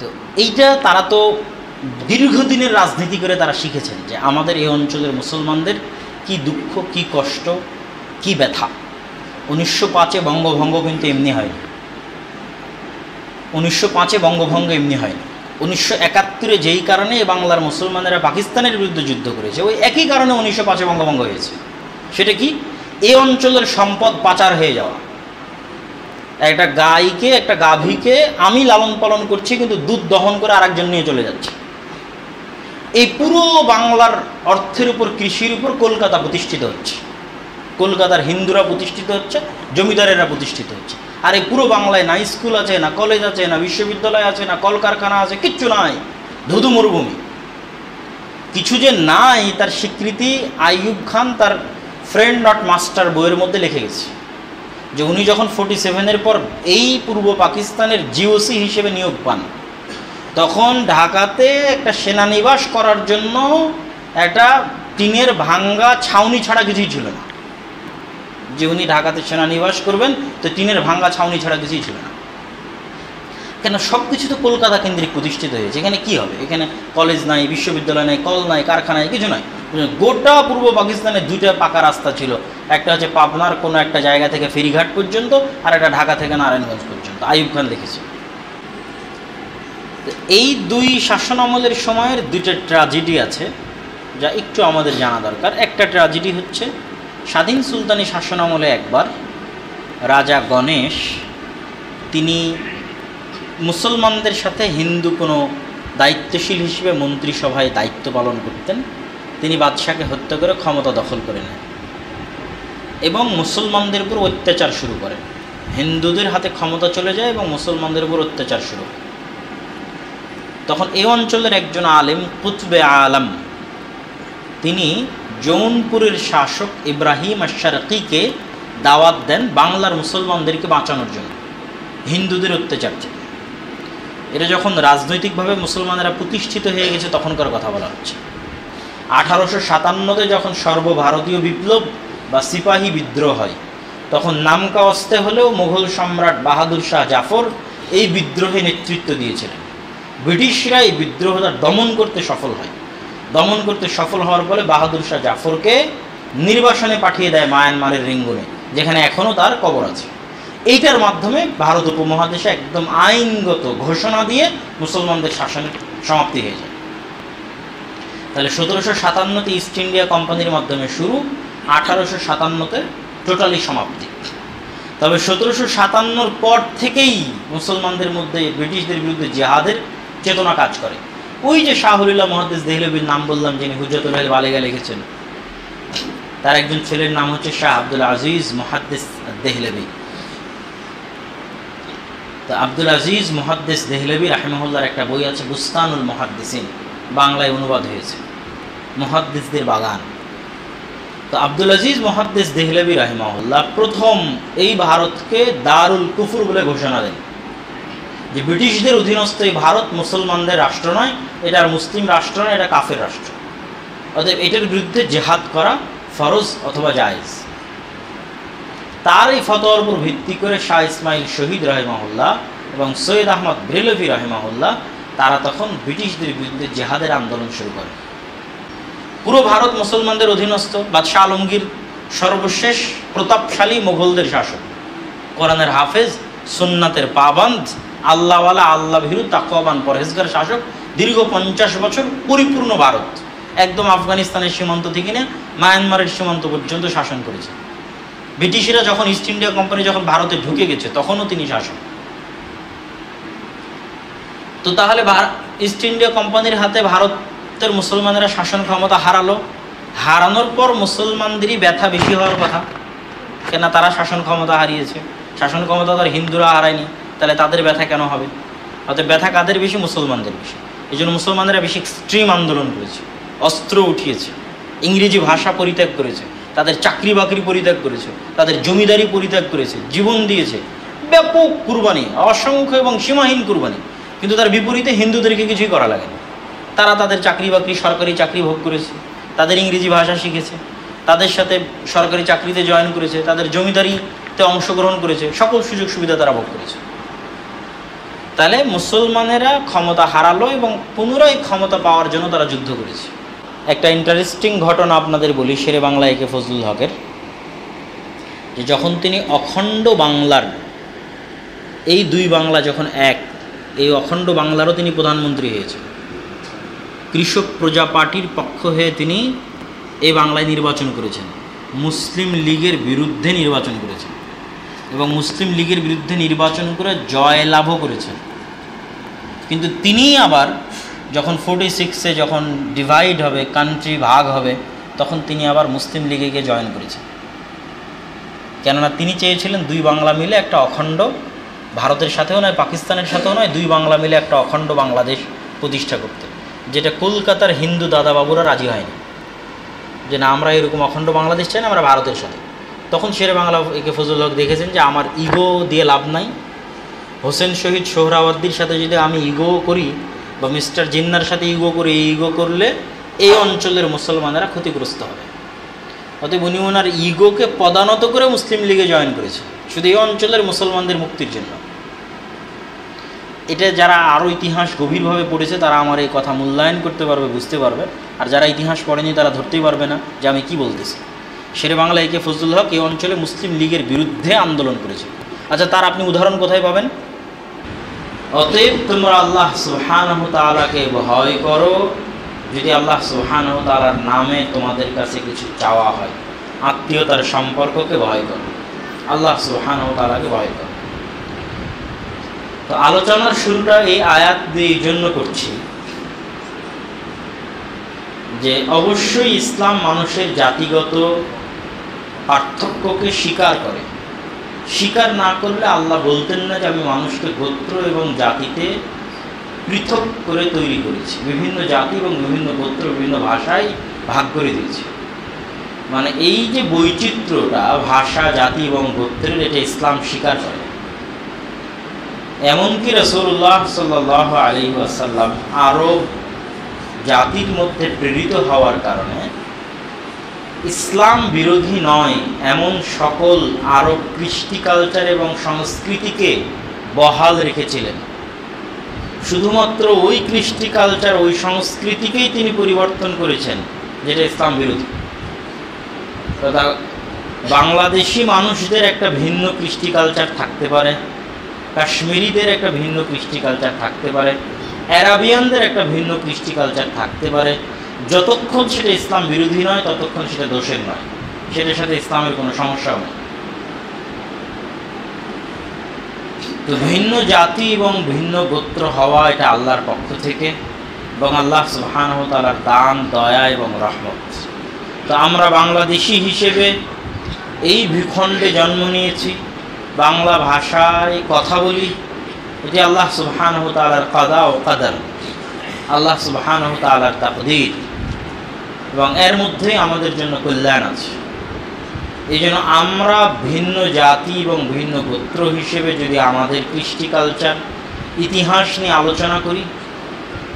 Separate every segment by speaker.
Speaker 1: তো এইটা তারা তো দীর্ঘদিনের রাজনীতি করে তারা শিখেছেন যে আমাদের এই অঞ্চলের মুসলমানদের কি দুঃখ, কি কষ্ট, কি ব্যথা। 1905-এ বঙ্গভঙ্গ কিন্তু এমনি হয়নি। 1905-এ বঙ্গভঙ্গ এমনি হয়নি। 1971-এ যেই কারণে বাংলার মুসলমানেরা পাকিস্তানের বিরুদ্ধে যুদ্ধ করেছে, ওই একই কারণে 1905-এ বঙ্গভঙ্গ হয়েছে। সেটা কি? এই অঞ্চলের সম্পদ পাচার হয়ে যাওয়া। একটা গাইকে, একটা গাভীকে আমি লালন পালন করছি, কিন্তু দুধ দহন করে আরেকজন নিয়ে চলে যাচ্ছে। এই পুরো বাংলার অর্থের উপর, কৃষির উপর কলকাতা প্রতিষ্ঠিত হচ্ছে। কলকাতার হিন্দুরা প্রতিষ্ঠিত হচ্ছে, জমিদারেরা প্রতিষ্ঠিত হচ্ছে। আর এই পুরো বাংলায় না স্কুল আছে, না কলেজ আছে, না বিশ্ববিদ্যালয় আছে, না কলকারখানা আছে, কিচ্ছু নাই, ধুধু মরুভূমি। কিছু যে নাই তার স্বীকৃতি আইয়ুব খান তার ফ্রেন্ড নট মাস্টার বইয়ের মধ্যে লিখে গেছে, যে উনি যখন 47-এর পর এই পূর্ব পাকিস্তানের জিওসি হিসেবে নিয়োগ পান, তখন ঢাকাতে একটা সেনানিবাস করার জন্য একটা টিনের ভাঙ্গা ছাউনি ছাড়া কিছুই ছিল না। যে উনি ঢাকাতে সেনানিবাস করবেন, তো টিনের ভাঙ্গা ছাউনি ছাড়া কিছুই ছিল না। কেন? সব কিছু তো কলকাতা কেন্দ্রিক প্রতিষ্ঠিত হয়েছে। এখানে কি হবে? এখানে কলেজ নাই, বিশ্ববিদ্যালয় নাই, কল নাই, কারখানা নাই, কিছু নাই। গোটা পূর্ব পাকিস্তানে দুইটা পাকা রাস্তা ছিল, একটা হচ্ছে পাবনার কোনো একটা জায়গা থেকে ফেরিঘাট পর্যন্ত, আর একটা ঢাকা থেকে নারায়ণগঞ্জ পর্যন্ত। আইয়ুব খান লিখেছে। এই দুই শাসন আমলের সময়ের দুইটা ট্র্যাজেডি আছে যা একটু আমাদের জানা দরকার। একটা ট্র্যাজেডি হচ্ছে স্বাধীন সুলতানি শাসন আমলে একবার রাজা গণেশ, তিনি মুসলমানদের সাথে হিন্দু কোনো দায়িত্বশীল হিসেবে মন্ত্রিসভায় দায়িত্ব পালন করতেন, তিনি বাদশাকে হত্যা করে ক্ষমতা দখল করে নেন এবং মুসলমানদের উপর অত্যাচার শুরু করেন। হিন্দুদের হাতে ক্ষমতা চলে যায় এবং মুসলমানদের উপর অত্যাচার শুরু হয়। তখন এই অঞ্চলের একজন আলেম, কুতবে আলম, তিনি জৌনপুরের শাসক ইব্রাহিম আশ-শারকিকে দাওয়াত দেন বাংলার মুসলমানদেরকে বাঁচানোর জন্য হিন্দুদের অত্যাচার থেকে। এটা যখন রাজনৈতিকভাবে মুসলমানেরা প্রতিষ্ঠিত হয়ে গেছে তখনকার কথা বলা হচ্ছে। 1857-তে যখন সর্বভারতীয় বিপ্লব বা সিপাহী বিদ্রোহ হয়, তখন নামকা অস্তে হলেও মুঘল সম্রাট বাহাদুর শাহ জাফর এই বিদ্রোহে নেতৃত্ব দিয়েছিলেন। ব্রিটিশরা এই বিদ্রোহটা দমন করতে সফল হয়। দমন করতে সফল হওয়ার ফলে বাহাদুর শাহ জাফরকে নির্বাসনে পাঠিয়ে দেয় মায়ানমারের রেঙ্গুনে, যেখানে এখনও তার কবর আছে। এইটার মাধ্যমে ভারত উপমহাদেশে একদম আইনগত ঘোষণা দিয়ে মুসলমানদের শাসনের সমাপ্তি হয়ে যায়। তাহলে 1757-তে ইস্ট ইন্ডিয়া কোম্পানির মাধ্যমে শুরু, 1857-তে টোটালি সমাপ্তি। তবে 1757-র পর থেকেই মুসলমানদের মধ্যে ব্রিটিশদের বিরুদ্ধে জিহাদের চেতনা কাজ করে। ওই যে শাহ ওলিল্লাহ মুহাদ্দিস দেহলভির নাম বললাম, যিনি হুজ্জাতুল বালিগা লিখেছেন, তার একজন ছেলের নাম হচ্ছে শাহ আব্দুল আজিজ মুহাদ্দিস দেহলভি। তো আব্দুল আজিজ মুহাদ্দিস দেহলভি রাহিমাহুল্লাহর একটা বই আছে বুস্তানুল মুহাদ্দিসিন, বাংলায় অনুবাদ হয়েছে, মুহাদ্দিসদের বাগান। তো আব্দুল আজিজ মুহাদ্দিস দেহলভি রাহিমাহুল্লাহ প্রথম এই ভারতকে দারুল কুফর বলে ঘোষণা দেন, যে ব্রিটিশদের অধীনস্থ এই ভারত মুসলমানদের রাষ্ট্র নয়, এটা আর মুসলিম রাষ্ট্র নয়, এটা কাফের রাষ্ট্র। অতএব এটার বিরুদ্ধে জেহাদ করা ফরজ অথবা জায়েজ। তার এই ফতোয়ার উপর ভিত্তি করে শাহ ইসমাইল শহীদ রাহিমাহুল্লাহ এবং সৈয়দ আহমদ ব্রেলভি রাহিমাহুল্লাহ তারা তখন ব্রিটিশদের বিরুদ্ধে জেহাদের আন্দোলন শুরু করে। পুরো ভারত মুসলমানদের অধীনস্থ, বাদশাহ আলমগীর সর্বশেষ প্রতাপশালী মোগলদের শাসক, কোরআনের হাফেজ, সুন্নাতের পাবন্দ, আল্লাহওয়ালা, আল্লাহ ভীরু, তাকওয়াবান, পরহেজগার শাসক। দীর্ঘ 50 বছর পরিপূর্ণ ভারত, একদম আফগানিস্তানের সীমান্ত থেকে নিয়ে মায়ানমারের সীমান্ত পর্যন্ত শাসন করেছে। ব্রিটিশরা যখন ইস্ট ইন্ডিয়া কোম্পানি যখন ভারতে ঢুকে গেছে তখনও তিনি শাসক। তো তাহলে ইস্ট ইন্ডিয়া কোম্পানির হাতে ভারতের মুসলমানেরা শাসন ক্ষমতা হারালো। হারানোর পর মুসলমানদেরই ব্যথা বেশি হওয়ার কথা, কেন তারা শাসন ক্ষমতা হারিয়েছে। শাসন ক্ষমতা তার হিন্দুরা হারায়নি, তাহলে তাদের ব্যথা কেন হবে? অর্থাৎ ব্যথা কাদের বেশি? মুসলমানদের বেশি। এই জন্য মুসলমানেরা বেশি এক্সট্রিম আন্দোলন করেছে, অস্ত্র উঠিয়েছে, ইংরেজি ভাষা পরিত্যাগ করেছে, তাদের চাকরি বাকরি পরিত্যাগ করেছে, তাদের জমিদারি পরিত্যাগ করেছে, জীবন দিয়েছে, ব্যাপক কুরবানি, অসংখ্য এবং সীমাহীন কুরবানি। কিন্তু তার বিপরীতে হিন্দুদেরকে কিছুই করা লাগে না। তারা তাদের চাকরি বাকরি, সরকারি চাকরি ভোগ করেছে, তাদের ইংরেজি ভাষা শিখেছে, তাদের সাথে সরকারি চাকরিতে জয়েন করেছে, তাদের জমিদারিতে অংশগ্রহণ করেছে, সকল সুযোগ সুবিধা তারা ভোগ করেছে। তাহলে মুসলমানেরা ক্ষমতা হারালো এবং পুনরায় ক্ষমতা পাওয়ার জন্য তারা যুদ্ধ করেছে। একটা ইন্টারেস্টিং ঘটনা আপনাদের বলি শেরে বাংলা একে ফজলুল হকের, যে যখন তিনি অখণ্ড বাংলার, এই দুই বাংলা যখন এক, এই অখণ্ড বাংলারও তিনি প্রধানমন্ত্রী হয়েছেন। কৃষক প্রজা পার্টির পক্ষ হয়ে তিনি এই বাংলায় নির্বাচন করেছেন, মুসলিম লীগের বিরুদ্ধে নির্বাচন করেছেন এবং মুসলিম লীগের বিরুদ্ধে নির্বাচন করে জয়লাভও করেছেন। কিন্তু তিনি আবার যখন 46-এ যখন ডিভাইড হবে, কান্ট্রি ভাগ হবে, তখন তিনি আবার মুসলিম লীগে গিয়ে জয়েন করেছেন। কেননা তিনি চেয়েছিলেন দুই বাংলা মিলে একটা অখণ্ড, ভারতের সাথেও নয় পাকিস্তানের সাথেও নয়, দুই বাংলা মিলে একটা অখণ্ড বাংলাদেশ প্রতিষ্ঠা করতে, যেটা কলকাতার হিন্দু দাদাবাবুরা রাজি হয়নি, যে না আমরা এরকম অখণ্ড বাংলাদেশ চাই না, আমরা ভারতের সাথে। তখন শেরে বাংলা একে ফজলুল হক দেখেছেন যে আমার ইগো দিয়ে লাভ নাই, হোসেন শহীদ সোহরাওয়ার্দীর সাথে যদি আমি ইগো করি বা মিস্টার জিন্নার সাথে ইগো করি, এই ইগো করলে এই অঞ্চলের মুসলমানেরা ক্ষতিগ্রস্ত হবে। অতএব উনি ওনার ইগোকে পদানত করে মুসলিম লীগে জয়েন করেছে, শুধু এই অঞ্চলের মুসলমানদের মুক্তির জন্য। এটা যারা আরও ইতিহাস গভীরভাবে পড়েছে তারা আমার এই কথা মূল্যায়ন করতে পারবে, বুঝতে পারবে, আর যারা ইতিহাস পড়েনি তারা ধরতেই পারবে না যে আমি কি বলতেছি। শেরে বাংলা একে ফজলুল হক এই অঞ্চলে মুসলিম লীগের বিরুদ্ধে আন্দোলন করেছে। আচ্ছা, তার আপনি উদাহরণ কোথায় পাবেন? অতএব তোমরা আল্লাহ সুবহানাহু তাআলাকে ভয় করো, যদি আল্লাহ সুবহানাহু তাআলার নামে তোমাদের কাছে কিছু চাওয়া হয়, আত্মীয়তার সম্পর্ককে ভয় করো, আল্লাহ সুবহানাহু তাআলাকে ভয় করো। তো আলোচনার শুরুটা এই আয়াত দিয়ে এই জন্য করছি যে অবশ্যই ইসলাম মানুষের জাতিগত পার্থক্যকে স্বীকার করে। স্বীকার না করলে আল্লাহ বলতেন না যে আমি মানুষকে গোত্র এবং জাতিতে পৃথক করে তৈরি করেছি, বিভিন্ন জাতি এবং বিভিন্ন গোত্র বিভিন্ন ভাষায় ভাগ করে দিয়েছি। মানে এই যে বৈচিত্র্যটা ভাষা, জাতি এবং গোত্রের, এটা ইসলাম স্বীকার করে। এমনকি রাসূলুল্লাহ সাল্লাল্লাহু আলাইহি ওয়াসাল্লাম আরব জাতির মধ্যে প্রেরিত হওয়ার কারণে ইসলাম বিরোধী নয় এমন সকল আরব কৃষ্টি কালচার এবং সংস্কৃতিকে বহাল রেখেছিলেন। শুধুমাত্র ওই কৃষ্টি কালচার, ওই সংস্কৃতিকেই তিনি পরিবর্তন করেছেন যেটা ইসলাম বিরোধী। বাংলাদেশি মানুষদের একটা ভিন্ন কৃষ্টি কালচার থাকতে পারে, কাশ্মীরিদের একটা ভিন্ন কৃষ্টি কালচার থাকতে পারে, অ্যারাবিয়ানদের একটা ভিন্ন কৃষ্টি কালচার থাকতে পারে। যতক্ষণ সেটা ইসলাম বিরোধী নয় ততক্ষণ সেটা দোষের নয়, সেটার সাথে ইসলামের কোনো সমস্যা নেই। তো ভিন্ন জাতি এবং ভিন্ন গোত্র হওয়া এটা আল্লাহর পক্ষ থেকে এবং আল্লাহ সুবহানাহু তাআলার দান, দয়া এবং রহমত। তো আমরা বাংলাদেশি হিসেবে এই ভূখণ্ডে জন্ম নিয়েছি, বাংলা ভাষায় কথা বলি, এটি আল্লাহ সুবহানাহু তাআলার কাদা ও কাদার, আল্লাহ সুবহানাহু তাআলার তাকদীর, এবং এর মধ্যেই আমাদের জন্য কল্যাণ আছে। এই জন্য আমরা ভিন্ন জাতি এবং ভিন্ন গোত্র হিসেবে যদি আমাদের কৃষ্টি কালচার, ইতিহাস নিয়ে আলোচনা করি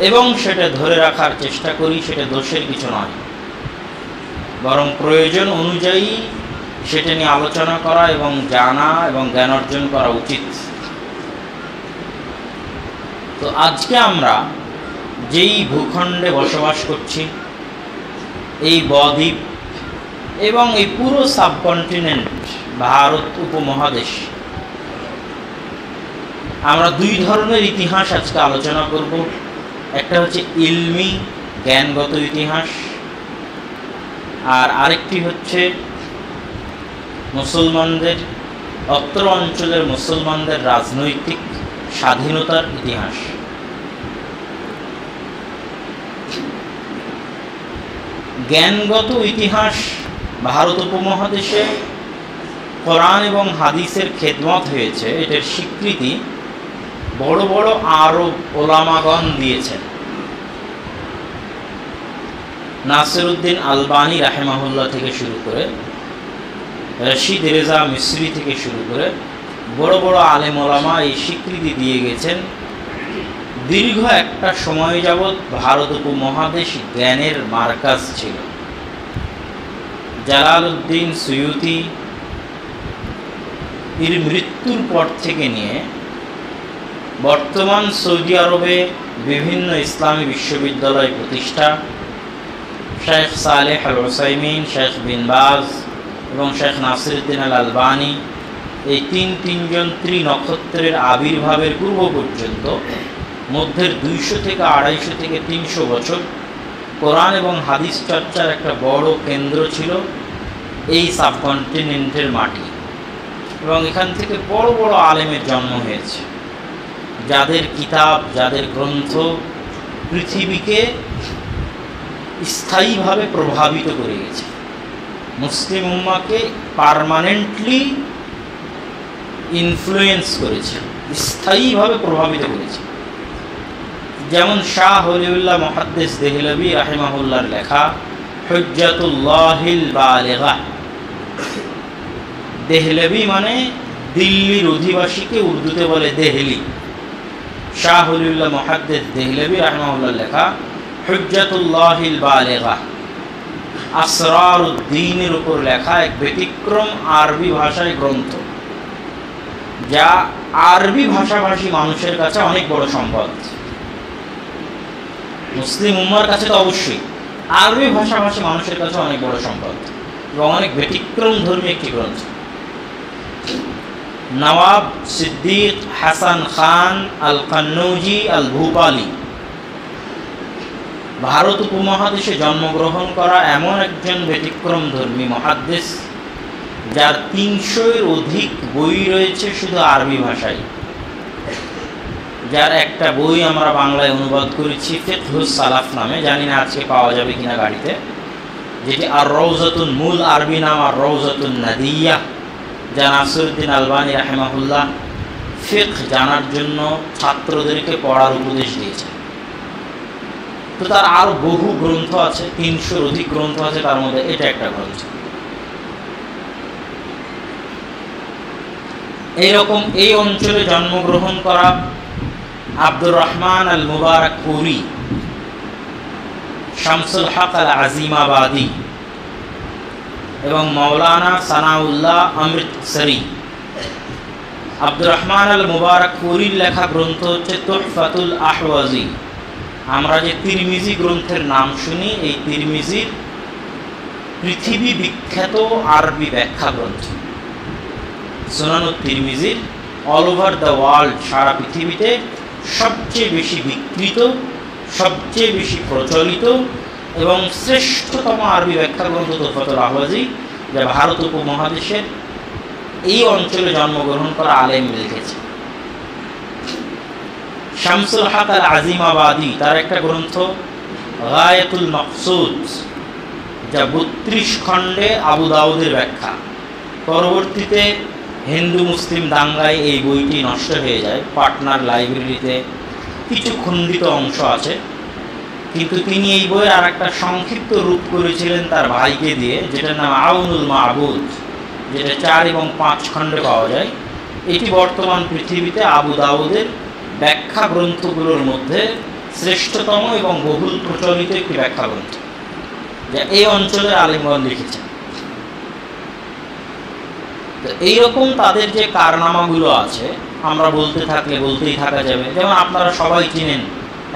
Speaker 1: এবং সেটা ধরে রাখার চেষ্টা করি, সেটা দোষের কিছু নয়, বরং প্রয়োজন অনুযায়ী সেটা নিয়ে আলোচনা করা এবং জানা এবং জ্ঞান অর্জন করা উচিত। তো আজকে আমরা যেই ভূখণ্ডে বসবাস করছি, এই বদ্বীপ এবং এই পুরো সাবকন্টিনেন্ট ভারত উপমহাদেশ, আমরা দুই ধরনের ইতিহাস আজকে আলোচনা করব। একটা হচ্ছে ইলমি, জ্ঞানগত ইতিহাস, আর আরেকটি হচ্ছে মুসলমানদের, অত্র অঞ্চলের মুসলমানদের রাজনৈতিক স্বাধীনতার ইতিহাস। জ্ঞানগত ইতিহাস ভারত উপমহাদেশে কোরআন এবং হাদিসের খেদমত হয়েছে, এটার স্বীকৃতি বড় বড় আরব ওলামাগণ দিয়েছেন। নাসিরউদ্দিন আলবানী রাহিমাহুল্লাহ থেকে শুরু করে, রশিদ রেজা মিসরি থেকে শুরু করে বড় বড় আলেম ওলামা এই স্বীকৃতি দিয়ে গেছেন। দীর্ঘ একটা সময় যাবৎ ভারত উপমহাদেশ জ্ঞানের মার্কাজ ছিল। জালালউদ্দিন সুয়ুতি এর মৃত্যুর পর থেকে নিয়ে বর্তমান সৌদি আরবে বিভিন্ন ইসলামী বিশ্ববিদ্যালয় প্রতিষ্ঠা, শেখ সালেহ আল উসাইমিন, শেখ বিন বাজ এবং শেখ নাসিরউদ্দিন আল আলবানী, এই তিনজন ত্রিনক্ষত্রের আবির্ভাবের পূর্ব পর্যন্ত মধ্যের 200 থেকে 250 থেকে 300 বছর কোরআন এবং হাদিস চর্চার একটা বড় কেন্দ্র ছিল এই সাবকন্টিনেন্টের মাটি। এবং এখান থেকে বড় বড় আলেমের জন্ম হয়েছে, যাদের কিতাব, যাদের গ্রন্থ পৃথিবীকে স্থায়ীভাবে প্রভাবিত করে গেছে, মুসলিম উম্মাহকে পার্মানেন্টলি ইনফ্লুয়েন্স করেছে, স্থায়ীভাবে প্রভাবিত করেছে। যেমন শাহ ওলিউল্লাহ মুহাদ্দিস দেহলভী রাহিমাহুল্লাহর লেখা হুজ্জাতুল্লাহিল বালিগা। দেহলভী মানে দিল্লির অধিবাসীকে উর্দুতে বলে দেহলি। শাহ ওলিউল্লাহ মুহাদ্দিস দেহলভী রাহিমাহুল্লাহর লেখা হুজ্জাতুল্লাহিল বালিগা, আসরারুদ্দীনের উপর লেখা এক ব্যতিক্রম আরবি ভাষায় গ্রন্থ, যা আরবি ভাষাভাষী মানুষের কাছে অনেক বড় সম্পদ। মুসলিম উম্মার কাছে তো অবশ্যই, আরবি ভাষাভাষী মানুষের কাছে অনেক বড় সম্পদ এবং অনেক ব্যতিক্রম ধর্মী একটি গ্রন্থ। নওয়াব সিদ্দিক হাসান খান আল কান্নৌজি আল ভূপালি, ভারত উপমহাদেশে জন্মগ্রহণ করা এমন একজন ব্যতিক্রম ধর্মী মুহাদ্দিস, যার 300-এর অধিক বই রয়েছে শুধু আরবি ভাষায়, যার একটা বই আমরা বাংলায় অনুবাদ করেছি ফিকহুস সালাফ নামে, জানি না আজকে পাওয়া যাবে কিনা গাড়িতে, যেটি আর রওজাতুন, মূল আরবি নাম আর রওজাতুন নাদিয়া, যা নাসিরউদ্দিন আলবানী রাহিমাহুল্লাহ ফিকহ জানার জন্য ছাত্রদেরকে পড়ার উপদেশ দিয়েছেন। তো তার আরও বহু গ্রন্থ আছে, 300-এর অধিক গ্রন্থ আছে, তার মধ্যে এটা একটা গ্রন্থ। এইরকম এই অঞ্চলে জন্মগ্রহণ করা আব্দুর রহমান আল মুবারাকপুরি, শামসুল হক আল আজিমাবাদী এবং মাওলানা সানাউল্লাহ অমৃতসরি। আব্দুর রহমান আল মুবারাকপুরির লেখা গ্রন্থ হচ্ছে তুহফাতুল আহওয়াজি। আমরা যে তিরমিজি গ্রন্থের নাম শুনি, এই তিরমিজির পৃথিবী বিখ্যাত আরবি ব্যাখ্যা গ্রন্থ। সুনানুত তিরমিজির অল ওভার দ্য ওয়ার্ল্ড, সারা পৃথিবীতে সবচেয়ে বেশি বিকৃত, সবচেয়ে বেশি প্রচলিত এবং শ্রেষ্ঠতম আরবি ব্যাখ্যা গ্রন্থ তুহফাতুল আহওয়াজি, যা ভারত উপমহাদেশের এই অঞ্চলে জন্মগ্রহণ করা আলেম লিখেছে। শামসুল হক আল আজিমাবাদী, তার একটা গ্রন্থ গায়াতুল মাকসুদ, যা 32 খণ্ডে আবু দাউদের ব্যাখ্যা। পরবর্তীতে হিন্দু মুসলিম দাঙ্গায় এই বইটি নষ্ট হয়ে যায়, পাটনার লাইব্রেরিতে কিছু খণ্ডিত অংশ আছে, কিন্তু তিনি এই বইয়ের আর একটা সংক্ষিপ্ত রূপ করেছিলেন তার ভাইকে দিয়ে, যেটার নাম আউনুল মাবুদ, যেটা 4 এবং 5 খণ্ডে পাওয়া যায়। এটি বর্তমান পৃথিবীতে আবু দাউদের ব্যাখ্যা গ্রন্থগুলোর মধ্যে শ্রেষ্ঠতম এবং বহুল প্রচলিত একটি ব্যাখ্যা গ্রন্থ, যা এই অঞ্চলের আলেমগণ লিখেছেন। তো এইরকম তাদের যে কারনামাগুলো আছে, আমরা বলতে থাকলে বলতেই থাকা যাবে। যেমন আপনারা সবাই চিনেন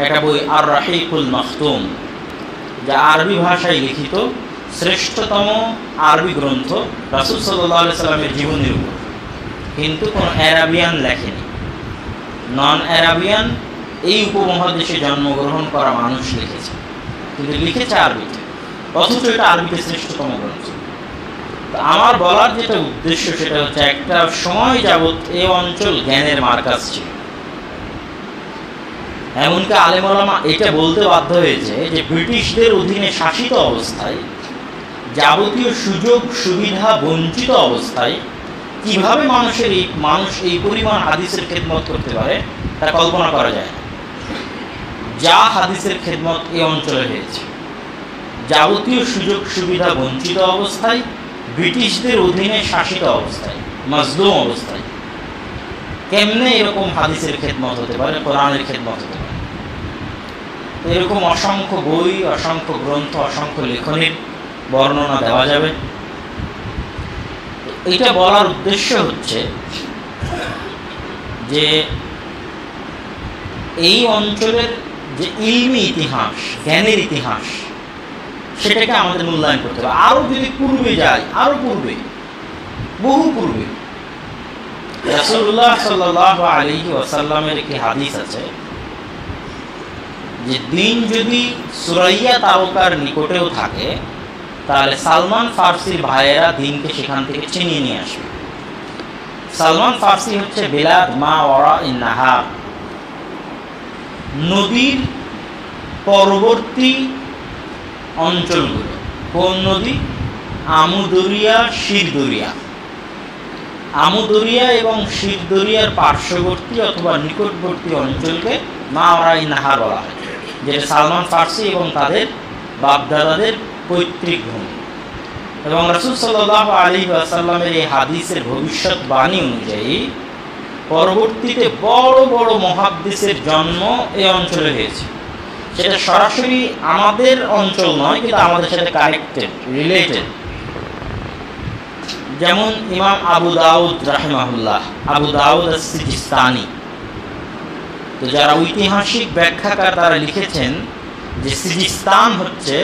Speaker 1: একটা বই আর রাহিকুল মাখতুম, যা আরবি ভাষায় লিখিত শ্রেষ্ঠতম আরবি গ্রন্থ রাসূল সাল্লাল্লাহু আলাইহি সাল্লামের জীবনের উপর, কিন্তু কোনো অ্যারাবিয়ান লেখেনি। নন অ্যারাবিয়ান, এই উপমহাদেশে জন্মগ্রহণ করা মানুষ লিখেছে, কিন্তু লিখেছে আরবিতে, অথচ এটা আরবিতে শ্রেষ্ঠতম গ্রন্থ। আমার বলার যেটা উদ্দেশ্য সেটা হচ্ছে, একটা সময় যাবৎ এই অঞ্চল জ্ঞানের মার্কাজ ছিল। এমনকি আলেম ওলামা এটা বলতে বাধ্য হয়েছে যে ব্রিটিশদের অধীনে শাসিত অবস্থায়, যাবতীয় সুযোগ সুবিধা বঞ্চিত অবস্থায় কিভাবে মানুষ এই পরিমাণ হাদিসের খেদমত করতে পারে তা কল্পনা করা যায় না। যা হাদিসের খেদমত এই অঞ্চলে হয়েছে, যাবতীয় সুযোগ সুবিধা বঞ্চিত অবস্থায়, ব্রিটিশদের অধীনে শাসিত অবস্থায়, মাজলুম অবস্থায়, কেমনে এরকম হাদিসের খেদমত হতে পারে, কোরআনের খেদমত হতে পারে? এরকম অসংখ্য বই, অসংখ্য গ্রন্থ, অসংখ্য লেখনীর বর্ণনা দেওয়া যাবে। এটা বলার উদ্দেশ্য হচ্ছে যে এই অঞ্চলের যে ইলমি ইতিহাস, জ্ঞানের ইতিহাস, সেটাকে আমাদের মূল্যায়ন করতে হবে। আরও যদি পূর্বে যাই, আরও পূর্বে, বহু পূর্বে, রাসূলুল্লাহ সাল্লাল্লাহু আলাইহি ওয়াসাল্লামের একটি হাদিস আছে যে দিন যদি সুরাইয়া তারকার নিকটেও থাকে, তাহলে সালমান ফার্সির ভাইয়েরা দিনকে সেখান থেকে ছিনিয়ে নিয়ে আসবে। সালমান ফার্সি হচ্ছে বিলাদ মা ওয়ারা ইন নাহার, নদীর পরবর্তী অঞ্চলগুলো। কোন নদী? আমুদরিয়া, শিরদরিয়া। আমুদরিয়া এবং শিরদরিয়ার পার্শ্ববর্তী অথবা নিকটবর্তী অঞ্চলকে মা ওয়ারা ইন নাহার বলা হয়, যেটা সালমান ফার্সি এবং তাদের বাপদাদাদের পৈতৃক ভূমি। এবং রাসূল সাল্লাল্লাহু আলাইহি ওয়াসাল্লামের এই হাদিসের ভবিষ্যৎবাণী অনুযায়ী পরবর্তীতে বড় বড় মুহাদ্দিসের জন্ম এই অঞ্চলে হয়েছে। সেটা সরাসরি আমাদের অঞ্চল নয়, কিন্তু আমাদের সাথে কানেক্টেড, রিলেটেড। যেমন ইমাম আবু দাউদ রাহিমাহুল্লাহ, আবু দাউদ আস-সিজিস্তানি। তো যারা ঐতিহাসিক ব্যাখ্যাকার, তারা লিখেছেন যে সিজিস্তান হচ্ছে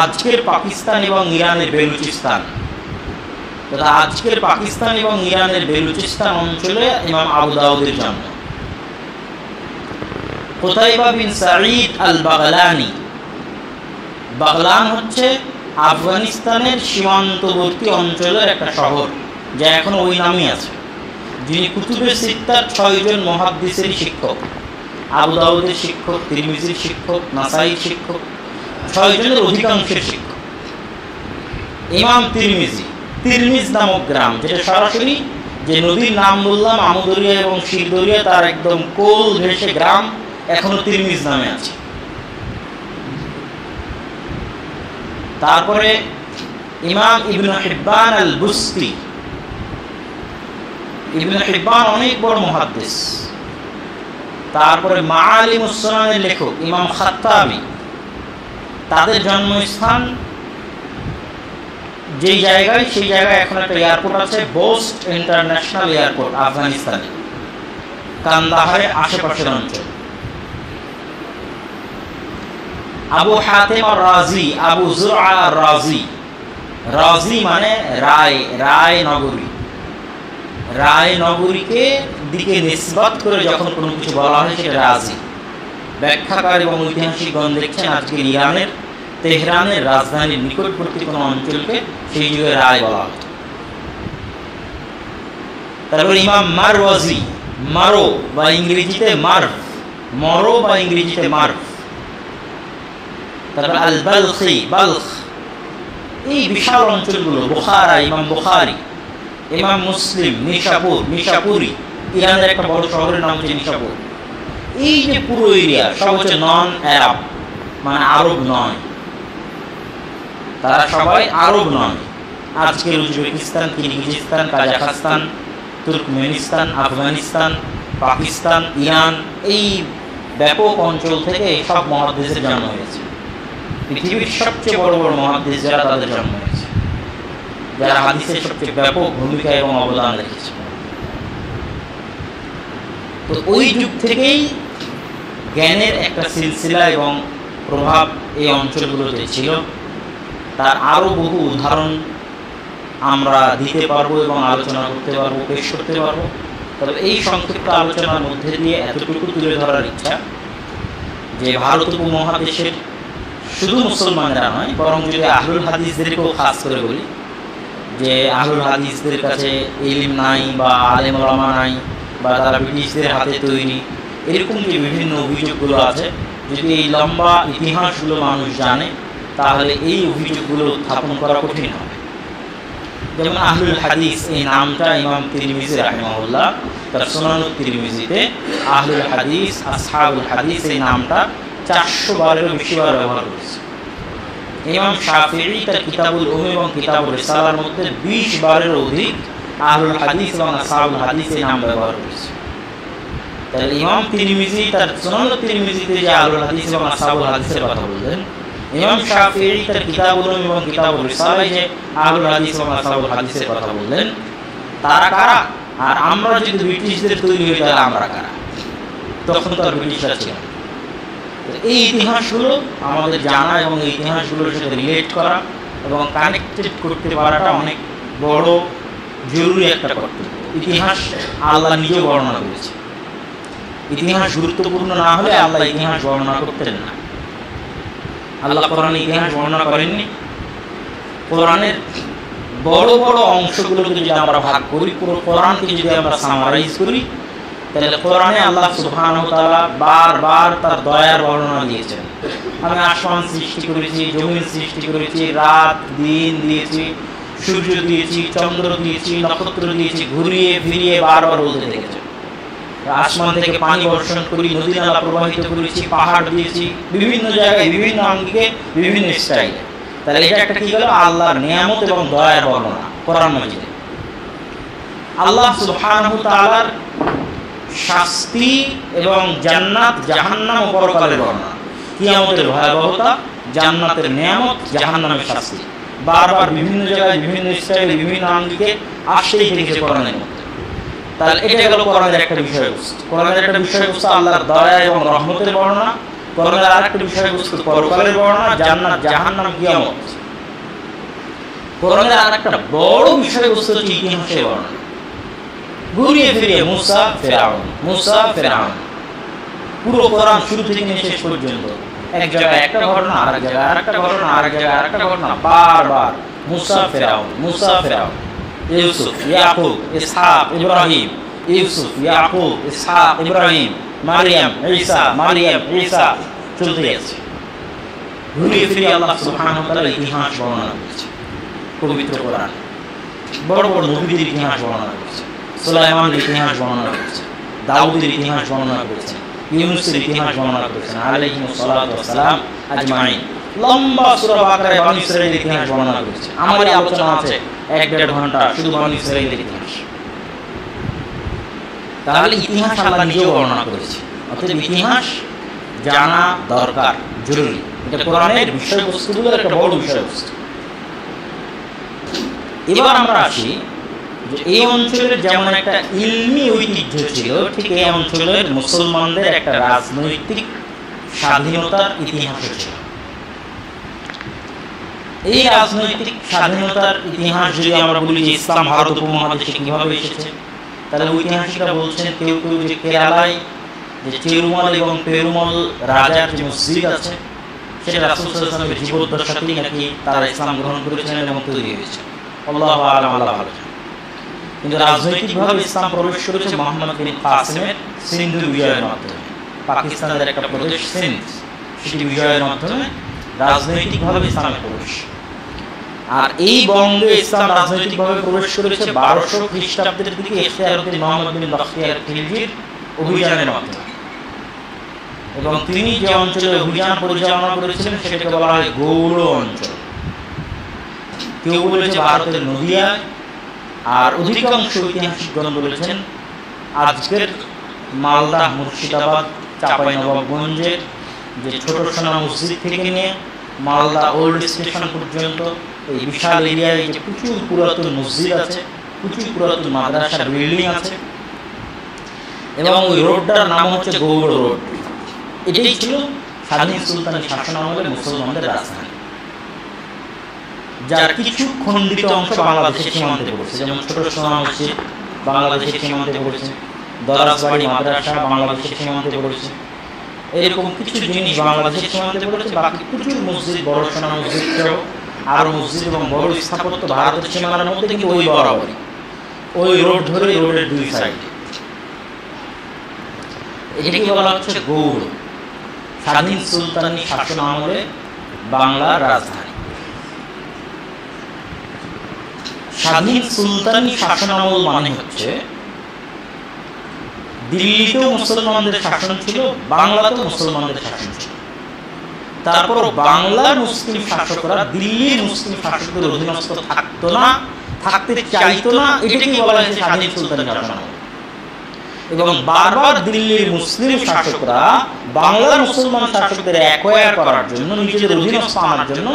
Speaker 1: আজকের পাকিস্তান এবং ইরানের বেলুচিস্তান। তথা আজকের পাকিস্তান এবং ইরানের বেলুচিস্তান অঞ্চলে ইমাম আবু দাউদের জন্ম। কুতাইবা বিন সাঈদ আল বাগলানি, বাগলান হচ্ছে আফগানিস্তানের সীমান্তবর্তী অঞ্চলের একটা শহর, যা এখন ওই নামই আছে। যিনি কুতুবে সিত্তার 6 জন মুহাদ্দিসের শিক্ষক, আবু দাউদের শিক্ষক, তিরমিজির শিক্ষক, নাসাইর শিক্ষক, 6 জনের অধিকাংশের শিক্ষক। ইমাম তিরমিজি, তিরমিজ নামক গ্রাম, যেটা সরাসরি যে নদীর নাম বললাম আমুদরিয়া এবং শিরদরিয়া, তার একদম কোল ঘেঁষে গ্রাম এখনো তিরমিজ নামে আছে। তারপরে ইমাম ইবনে হিব্বান আল বুস্তি, ইবনে হিব্বান অনেক বড় মুহাদ্দিস। তারপরে মাআলিমুস সুনানের লেখক ইমাম খাত্তাবি, তাদের জন্মস্থান যেই জায়গায়, সেই জায়গায় এখন একটা এয়ারপোর্ট আছে, বোস্ট ইন্টারন্যাশনাল এয়ারপোর্ট, আফগানিস্তানে কান্দাহারের আশেপাশের অঞ্চল। আবু হাতিম আর রাজি, আবু যুরআ আর রাজি, রাজি মানে রায়, রায় নগরী। রায় নগরীকে দিকে নিসবত করে যখন কোনো কিছু বলা হয় সেটা রাজি। ব্যাখ্যাকার এবং ঐতিহাসিকগণ দেখছেন আজকে ইরানের তেহরানের রাজধানীর নিকটবর্তী কোনো অঞ্চলকে সেই যুগে রায় বলা হয়। তারপর ইমাম মারওয়াজি, মারো বা ইংরেজিতে মার্ভ, মরো বা ইংরেজিতে মার্ভ। তারপর আল বালখি, বালখ। এই বিশাল অঞ্চলগুলো, বুখারা, ইমাম বুখারি, ইমাম মুসলিম, নিশাপুর, নিশাপুরি, ইরানের একটা বড় শহরের নাম হচ্ছে নিশাপুর। এই যে পুরো এরিয়া সব হচ্ছে নন আরব, মানে আরব নয়, তারা সবাই আরব নয়। আজকের Uzbekistan, Kyrgyzstan, Kazakhstan, Turkmenistan, Afghanistan, Pakistan, Iran, এই ব্যাপক অঞ্চল থেকে সব মুহাদ্দিসের জন্ম হয়েছে। পৃথিবীর সবচেয়ে বড় বড় মুহাদ্দিস যারা, তাদের জন্ম হয়েছে, যারা হাদিসের সবচেয়ে ব্যাপক ভূমিকা এবং অবদান রেখেছে। তো ওই যুগ থেকেই জ্ঞানের একটা সিলসিলা এবং প্রভাব এই অঞ্চলগুলোতে ছিল। তার আরও বহু উদাহরণ আমরা দিতে পারবো এবং আলোচনা করতে পারবো, পেশ করতে পারবো। তবে এই সংক্ষিপ্ত আলোচনার মধ্যে দিয়ে এতটুকু তুলে ধরার ইচ্ছা যে ভারত উপমহাদেশের শুধু মুসলমানরা নয়, বরং যদি আহলুল হাদিসদেরকেও খাস করে বলি, যে আহলুল হাদিসদের কাছে ইলম নাই বা আলেম ওলামা নাই, বা তারা ব্রিটিশদের হাতে তৈরি, এরকম যে বিভিন্ন অভিযোগগুলো আছে, যদি এই লম্বা ইতিহাসগুলো মানুষ জানে, তাহলে এই অভিযোগগুলো উত্থাপন করা কঠিন হবে। যেমন আহলুল হাদিস এই নামটা ইমাম তিরমিজি রাহিমাহুল্লাহ তার সুনানুত তিরমিজিতে আহলুল হাদিস, আসহাবুল হাদিস এই নামটা 400 বারেরও বেশি বার ব্যবহার করেছে। ইমাম শাফিঈ তার কিতাবুল উম এবং কিতাবুল রিসালার মধ্যে 20 বারেরও অধিক আহলুল হাদিস এবং আসহাবুল হাদিস এই নাম ব্যবহার করেছে। তাহলে ইমাম তিরমিজি তার সুনানুত তিরমিজিতে যে আহলুল হাদিস এবং আসহাবুল হাদিসের কথা বললেন, ইমাম শাফিঈ তার কিতাবুল উম এবং কিতাবুল রিসালায় যে আহলুল হাদিস এবং আসহাবুল হাদিসের কথা বললেন, তারা কারা? আর আমরা যদি ব্রিটিশদের তৈরি হই, তাহলে আমরা কারা? তখন তো আর ব্রিটিশরা ছিল না। এই ইতিহাসগুলো আমাদের জানা এবং এই ইতিহাসগুলোর সাথে রিলেট করা এবং কানেক্টেড করতে পারাটা অনেক বড় জরুরি একটা কর্তব্য। ইতিহাস আল্লাহ নিজেও বর্ণনা করেছে। ইতিহাস গুরুত্বপূর্ণ না হলে আল্লাহ ইতিহাস বর্ণনা করতেন না। আল্লাহ কোরআনে ইতিহাস বর্ণনা করেননি। কোরআনের বড় বড় অংশগুলোকে যদি আমরা ভাগ করি, পুরো কোরআনকে যদি আমরা সামারাইজ করি, তাহলে কোরআনে আল্লাহ সুবহানাহু ওয়া তাআলা বারবার তার দয়ার বর্ণনা দিয়েছেন। আমি আসমান সৃষ্টি করেছি, জমিন সৃষ্টি করেছি, রাত দিন দিয়েছি, সূর্য দিয়েছি, চন্দ্র দিয়েছি, নক্ষত্র দিয়েছি, ঘুরিয়ে ফিরিয়ে বারবার বলতে দেখেছেন। আসমান থেকে পানি বর্ষণ করি, নদী নালা প্রবাহিত করেছি, পাহাড় দিয়েছি, বিভিন্ন জায়গায় বিভিন্ন আঙ্গিকে বিভিন্ন স্টাইলে। তাহলে এটা একটা কি গেল? আল্লাহর নিয়ামত এবং দয়ার বর্ণনা কোরআন মাজিদে। আল্লাহ সুবহানাহু ওয়া তাআলার শাস্তি এবং জান্নাত জাহান্নাম ও পরকালের বর্ণনা, কিয়ামতের ভয়াবহতা, জান্নাতের নিয়ামত, জাহান্নামের শাস্তি বারবার বিভিন্ন জায়গায় বিভিন্ন স্টাইলে বিভিন্ন আঙ্গিকে আসতেই থেকেছে কোরআনের মধ্যে। তাহলে এটা গেল কোরআনের একটা বিষয়বস্তু। কোরআনের একটা বিষয়বস্তু আল্লাহর দয়া এবং রহমতের বর্ণনা। কোরআনের আরেকটা বিষয়বস্তু পরকালের বর্ণনা, জান্নাত জাহান্নাম কিয়ামত। কোরআনের আরেকটা বড় বিষয়বস্তু হচ্ছে ইতিহাসের বর্ণনা। ঘুরিয়ে ফিরিয়ে মুসা ফেরাউন, মুসা ফেরাউন, পুরো কোরআন শুরু থেকে নিয়ে শেষ পর্যন্ত এক জায়গায় একটা ঘটনা, আরেক জায়গায় আরেকটা ঘটনা, আরেক জায়গায় আরেকটা ঘটনা, বারবার মুসা ফেরাউন, মুসা ফেরাউন, ইউসুফ ইয়াকুব ইসহাক ইব্রাহিম, ইউসুফ ইয়াকুব ইসহাক ইব্রাহিম, মারিয়াম ঈসা, মারিয়াম ঈসা, চলতে আছে। ঘুরিয়ে ফিরিয়ে আল্লাহ সুবহানাহু ওয়া তাআলা ইতিহাস বর্ণনা করেছে পবিত্র কোরআন। বড় বড় নবীদের ইতিহাস বর্ণনা করেছে, সুলাইমানের ইতিহাস বর্ণনা করেছে, দাউদের ইতিহাস বর্ণনা করেছে, ইউনূসের ইতিহাস বর্ণনা করেছেন আলাইহিস সালাতু ওয়াস সালাম আজমাইন। লম্বা সূরা বাকারায় বনী ইসরাঈলের ইতিহাস বর্ণনা করেছে। আমারই আলোচনা আছে 1-1.5 ঘন্টা শুধু বনী ইসরাঈলের ইতিহাস। তাহলে ইতিহাস আল্লাহ নিজেও বর্ণনা করেছে। অতএব ইতিহাস জানা দরকার, জরুরি। এটা কোরআনের বিষয়বস্তুগুলোর একটা বড় বিষয়বস্তু। এবার আমরা আসি যে এই অঞ্চলের যেমন একটা ইলমি ঐতিহ্য ছিল, ঠিক এই অঞ্চলের মুসলমানদের একটা রাজনৈতিক স্বাধীনতার ইতিহাস ছিল। এই রাজনৈতিক স্বাধীনতার ইতিহাস যদি আমরা বলি যে ইসলাম ভারত উপমহাদেশে কিভাবে এসেছে, তাহলে ঐতিহাসিকরা বলছেন কেউ কেউ যে কেরালায় যে চেরুমল এবং পেরুমল রাজার যে মসজিদ আছে, সেটা রাসূল সাল্লাল্লাহু আলাইহি ওয়াসাল্লামের জীবদ্দশাতেই নাকি তারা ইসলাম গ্রহণ করেছিলেন এবং তৈরি হয়েছে। আল্লাহু আ'লাম, আল্লাহ ভালো জানেন। কিন্তু রাজনৈতিকভাবে ইসলাম প্রবেশ করেছে মুহাম্মদ বিন কাসিমের সিন্ধু বিজয়ের মাধ্যমে। পাকিস্তানের একটা প্রদেশ সিন্ধ, সেটি বিজয়ের মাধ্যমে রাজনৈতিকভাবে ইসলামে প্রবেশ। আর এই বঙ্গে ইসলাম রাজনৈতিকভাবে প্রবেশ করেছে 1200 খ্রিস্টাব্দের দিকে ইখতিয়ারউদ্দিন মুহাম্মদ বিন বখতিয়ার খিলজির অভিযানের মাধ্যমে। এবং তিনি যে অঞ্চলে অভিযান পরিচালনা করেছিলেন সেটাকে বলা হয় গৌড় অঞ্চল। কেউ বলেছে ভারতের নদিয়া, আর অধিকাংশ ঐতিহাসিকগণ বলেছেন আজকের মালদা, মুর্শিদাবাদ, চাঁপাইনবাবগঞ্জের যে ছোট সোনা মসজিদ থেকে নিয়ে মালদা ওল্ড স্টেশন পর্যন্ত এই বিশাল এরিয়ায় যে প্রচুর পুরাতন মসজিদ আছে, প্রচুর পুরাতন মাদ্রাসা বিল্ডিং আছে, এবং ওই রোডটার নাম হচ্ছে গৌড় রোড। এটাই ছিল স্বাধীন সুলতানি শাসন আমলে মুসলমানদের রাজধানী, যার কিছু খণ্ডিত অংশ বাংলাদেশের সীমান্তে পড়েছে। যেমন ছোট সোনা মসজিদ বাংলাদেশের সীমান্তে পড়েছে, দরাজবাড়ি মাদ্রাসা বাংলাদেশের সীমান্তে পড়েছে, এরকম কিছু জিনিস বাংলাদেশের সীমান্তে পড়েছে। বাকি প্রচুর মসজিদ, বড় সোনা মসজিদ সহ আরো মসজিদ এবং বড় স্থাপত্য ভারতের সীমানার মধ্যে, কিন্তু ওই বরাবরই ওই রোড ধরে, রোডের দুই সাইডে। এটাকে বলা হচ্ছে গৌড়, স্বাধীন সুলতানি শাসন আমলে বাংলার রাজধানী। স্বাধীন সুলতানি শাসনামল মানে হচ্ছে দিল্লিতেও মুসলমানদের শাসন ছিল, বাংলাতেও মুসলমানদের শাসন ছিল। তারপর বাংলার মুসলিম শাসকরা দিল্লির মুসলিম শাসকদের অধীনস্থ থাকতো না, থাকতে চাইতো না। এটাকে বলা হয়েছে স্বাধীন সুলতানি শাসনামল। এবং বারবার দিল্লির মুসলিম শাসকরা বাংলার মুসলমান শাসকদের অ্যাকোয়ার করার জন্য, নিজেদের অধীনস্থ আনার জন্য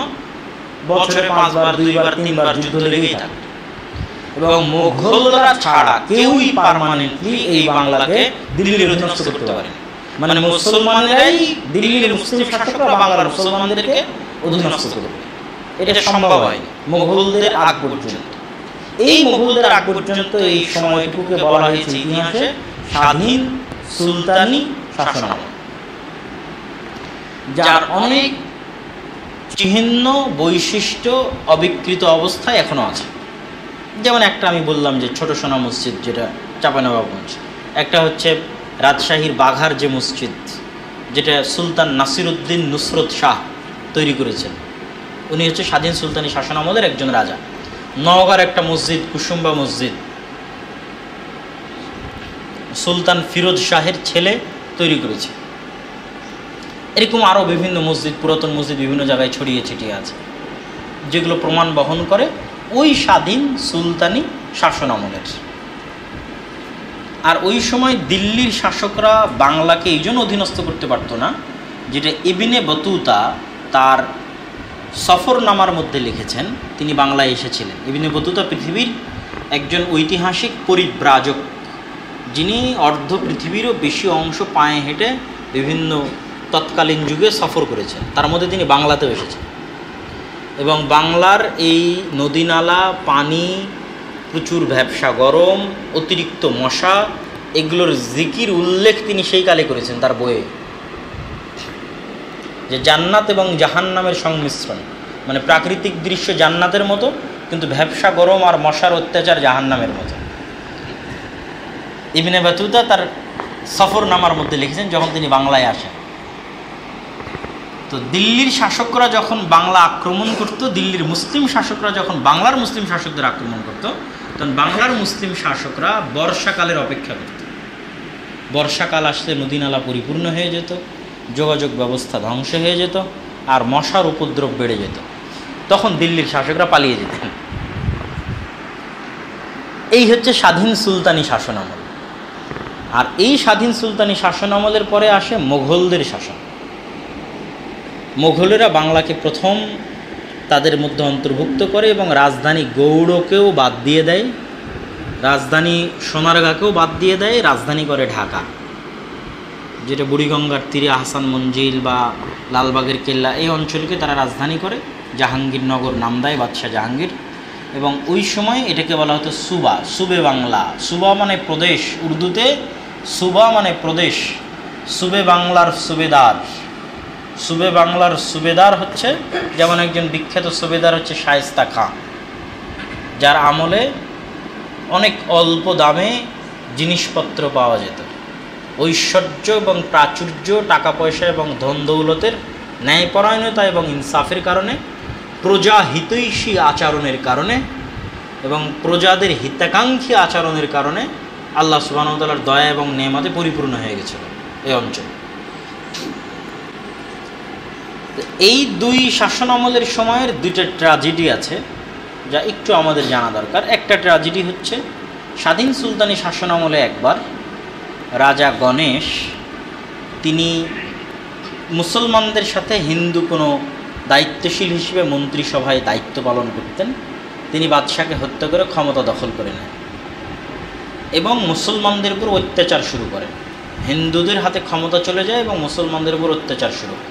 Speaker 1: বছরে 5 বার, 2 বার, 3 বার যুদ্ধ লেগেই থাকে। এবং মুঘলরা ছাড়া কেউই পার্মানেন্টলি এই বাংলাকে দিল্লির অধীনস্থ করতে পারেনি। মানে মুসলমানেরাই দিল্লির মুসলিম শাসকরা বাংলার মুসলমানদেরকে অধীনস্থ করবে, এটা সম্ভব হয়নি মুঘলদের আগ পর্যন্ত। এই মুঘলদের আগ পর্যন্ত এই সময়টুকুকে বলা হয়েছে ইতিহাসে স্বাধীন সুলতানি শাসনামল, যার অনেক চিহ্ন বৈশিষ্ট্য অবিকৃত অবস্থায় এখনো আছে। যেমন একটা আমি বললাম যে ছোট সোনা মসজিদ, যেটা চাঁপাইনবাবগঞ্জ, একটা হচ্ছে রাজশাহীর বাঘার যে মসজিদ, যেটা সুলতান নাসিরউদ্দিন নুসরত শাহ তৈরি করেছেন, উনি হচ্ছে স্বাধীন সুলতানি শাসনামলের একজন রাজা। নওগাঁর একটা মসজিদ কুসুম্বা মসজিদ, সুলতান ফিরোজ শাহের ছেলে তৈরি করেছে। এরকম আরও বিভিন্ন মসজিদ, পুরাতন মসজিদ বিভিন্ন জায়গায় ছড়িয়ে ছিটিয়ে আছে, যেগুলো প্রমাণ বহন করে ওই স্বাধীন সুলতানি শাসনামলের। আর ওই সময় দিল্লির শাসকরা বাংলাকে এই জন্য অধীনস্থ করতে পারতো না, যেটা ইবনে বতুতা তার সফরনামার মধ্যে লিখেছেন। তিনি বাংলায় এসেছিলেন। ইবনে বতুতা পৃথিবীর একজন ঐতিহাসিক পরিব্রাজক, যিনি অর্ধ পৃথিবীরও বেশি অংশ পায়ে হেঁটে বিভিন্ন তৎকালীন যুগে সফর করেছেন, তার মধ্যে তিনি বাংলাতেও এসেছেন। এবং বাংলার এই নদীনালা, পানি, প্রচুর ভ্যাবসা গরম, অতিরিক্ত মশা, এগুলোর জিকির উল্লেখ তিনি সেই কালে করেছেন তার বইয়ে, যে জান্নাত এবং জাহান্নামের সংমিশ্রণ, মানে প্রাকৃতিক দৃশ্য জান্নাতের মতো, কিন্তু ভ্যাবসা গরম আর মশার অত্যাচার জাহান্নামের মতো। ইবনে বতুতা তার সফরনামার মধ্যে লিখেছেন যখন তিনি বাংলায় আসেন। তো দিল্লির শাসকরা যখন বাংলা আক্রমণ করত, দিল্লির মুসলিম শাসকরা যখন বাংলার মুসলিম শাসকদের আক্রমণ করত, তখন বাংলার মুসলিম শাসকরা বর্ষাকালের অপেক্ষা করত। বর্ষাকাল আসলে নদীনালা পরিপূর্ণ হয়ে যেত, যোগাযোগ ব্যবস্থা ধ্বংস হয়ে যেত, আর মশার উপদ্রব বেড়ে যেত। তখন দিল্লির শাসকরা পালিয়ে যেতেন। এই হচ্ছে স্বাধীন সুলতানি শাসনামল। আর এই স্বাধীন সুলতানি শাসনামলের পরে আসে মোঘলদের শাসন। মোঘলেরা বাংলাকে প্রথম তাদের মধ্যে অন্তর্ভুক্ত করে এবং রাজধানী গৌড়কেও বাদ দিয়ে দেয়, রাজধানী সোনারগাঁকেও বাদ দিয়ে দেয়, রাজধানী করে ঢাকা, যেটা বুড়িগঙ্গার তীরে আহসান মঞ্জিল বা লালবাগের কেল্লা, এই অঞ্চলকে তারা রাজধানী করে। জাহাঙ্গীরনগর নাম দেয় বাদশাহ জাহাঙ্গীর। এবং ওই সময় এটাকে বলা হতো সুবা, সুবে বাংলা। সুবা মানে প্রদেশ, উর্দুতে সুবা মানে প্রদেশ। সুবে বাংলার সুবেদার, সুবে বাংলার সুবেদার হচ্ছে, যেমন একজন বিখ্যাত সুবেদার হচ্ছে শায়েস্তা খাঁ, যার আমলে অনেক অল্প দামে জিনিসপত্র পাওয়া যেত। ঐশ্বর্য এবং প্রাচুর্য, টাকা পয়সা এবং ধন দৌলতের ন্যায়পরায়ণতা এবং ইনসাফের কারণে, প্রজা হিতৈষী আচরণের কারণে এবং প্রজাদের হিতাকাঙ্ক্ষী আচরণের কারণে আল্লাহ সুবহানাহু ওয়া তাআলার দয়া এবং নেয়ামতে পরিপূর্ণ হয়ে গেছিল এই অঞ্চল। এই দুই শাসন আমলের সময়ের দুইটা ট্র্যাজেডি আছে যা একটু আমাদের জানা দরকার। একটা ট্র্যাজেডি হচ্ছে স্বাধীন সুলতানি শাসন আমলে একবার রাজা গণেশ, তিনি মুসলমানদের সাথে হিন্দু কোনো দায়িত্বশীল হিসেবে মন্ত্রিসভায় দায়িত্ব পালন করতেন, তিনি বাদশাকে হত্যা করে ক্ষমতা দখল করে নেন এবং মুসলমানদের উপর অত্যাচার শুরু করেন। হিন্দুদের হাতে ক্ষমতা চলে যায় এবং মুসলমানদের উপর অত্যাচার শুরু হয়।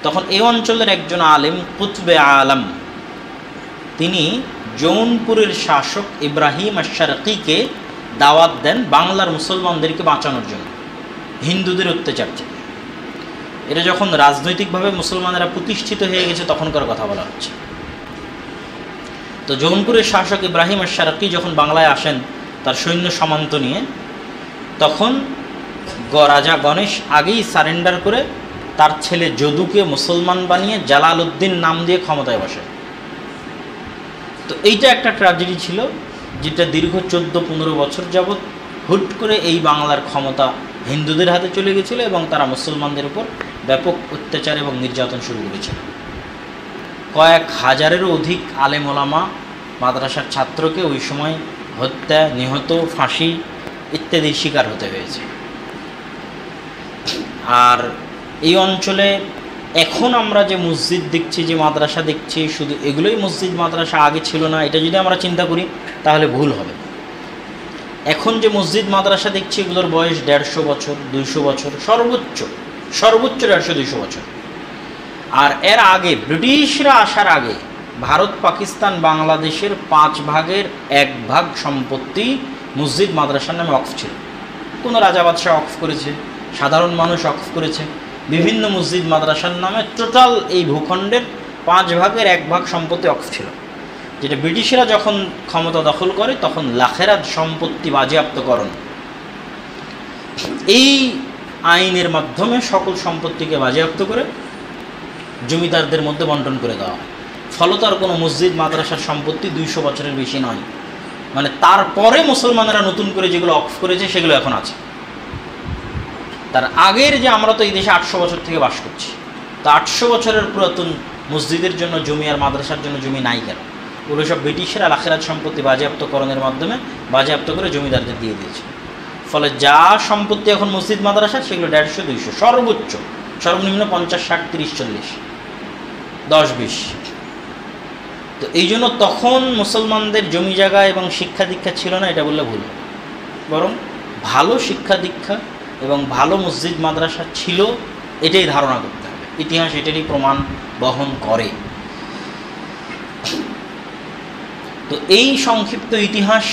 Speaker 1: তখন এই অঞ্চলের একজন আলেম, কুতবে আলম, তিনি জৌনপুরের শাসক ইব্রাহিম আশ-শারকিকে দাওয়াত দেন বাংলার মুসলমানদেরকে বাঁচানোর জন্য হিন্দুদের অত্যাচার থেকে। এটা যখন রাজনৈতিকভাবে মুসলমানেরা প্রতিষ্ঠিত হয়ে গেছে তখনকার কথা বলা হচ্ছে। তো জৌনপুরের শাসক ইব্রাহিম আশ-শারকি যখন বাংলায় আসেন তার সৈন্য সামন্ত নিয়ে, তখন রাজা গণেশ আগেই সারেন্ডার করে তার ছেলে যদুকে মুসলমান বানিয়ে জালাল উদ্দিন নাম দিয়ে ক্ষমতায় বসে। তো এইটা একটা ট্র্যাজেডি ছিল, যেটা দীর্ঘ 14-15 বছর যাবৎ হুট করে এই বাংলার ক্ষমতা হিন্দুদের হাতে চলে গেছিল এবং তারা মুসলমানদের উপর ব্যাপক অত্যাচার এবং নির্যাতন শুরু করেছিল। কয়েক হাজারেরও অধিক আলেম ওলামা, মাদ্রাসার ছাত্রকে ওই সময় হত্যা, নিহত, ফাঁসি ইত্যাদির শিকার হতে হয়েছে। আর এই অঞ্চলে এখন আমরা যে মসজিদ দেখছি, যে মাদ্রাসা দেখছি, শুধু এগুলোই মসজিদ মাদ্রাসা, আগে ছিল না, এটা যদি আমরা চিন্তা করি তাহলে ভুল হবে। এখন যে মসজিদ মাদ্রাসা দেখছি এগুলোর বয়স 150 বছর, 200 বছর, সর্বোচ্চ 150-200 বছর। আর এর আগে ব্রিটিশরা আসার আগে ভারত, পাকিস্তান, বাংলাদেশের 5 ভাগের 1 ভাগ সম্পত্তি মসজিদ মাদ্রাসার নামে ওয়াকফ ছিল। কোনো রাজা বাদশাহ ওয়াকফ করেছে, সাধারণ মানুষ ওয়াকফ করেছে, বিভিন্ন মসজিদ মাদ্রাসার নামে টোটাল এই ভূখণ্ডের 5 ভাগের 1 ভাগ সম্পত্তি ওয়াকফ ছিল, যেটা ব্রিটিশরা যখন ক্ষমতা দখল করে তখন লাখেরাত সম্পত্তি বাজেয়াপ্তকরণ এই আইনের মাধ্যমে সকল সম্পত্তিকে বাজেয়াপ্ত করে জমিদারদের মধ্যে বন্টন করে দেওয়া হয়। ফলত আর কোনো মসজিদ মাদ্রাসার সম্পত্তি 200 বছরের বেশি নয়। মানে তারপরে মুসলমানেরা নতুন করে যেগুলো ওয়াকফ করেছে সেগুলো এখন আছে। তার আগের যে আমরা তো এই দেশে 800 বছর থেকে বাস করছি, তো 800 বছরের পুরাতন মসজিদের জন্য জমি আর মাদ্রাসার জন্য জমি নাই কেন? ওগুলো সব ব্রিটিশরা লাখেরাত সম্পত্তি বাজেয়াপ্তকরণের মাধ্যমে বাজেয়াপ্ত করে জমিদারদের দিয়ে দিয়েছে। ফলে যা সম্পত্তি এখন মসজিদ মাদ্রাসা সেগুলো 150-200, সর্বোচ্চ সর্বনিম্ন 50, 60, 30, 40, 10, 20। তো এই জন্য তখন মুসলমানদের জমি জায়গা এবং শিক্ষা দীক্ষা ছিল না এটা বললে ভুল, বরং ভালো শিক্ষা দীক্ষা এবং ভালো মসজিদ মাদ্রাসা ছিল, এটাই ধারণা করতে হবে। ইতিহাস এটারই প্রমাণ বহন করে। তো এই সংক্ষিপ্ত ইতিহাস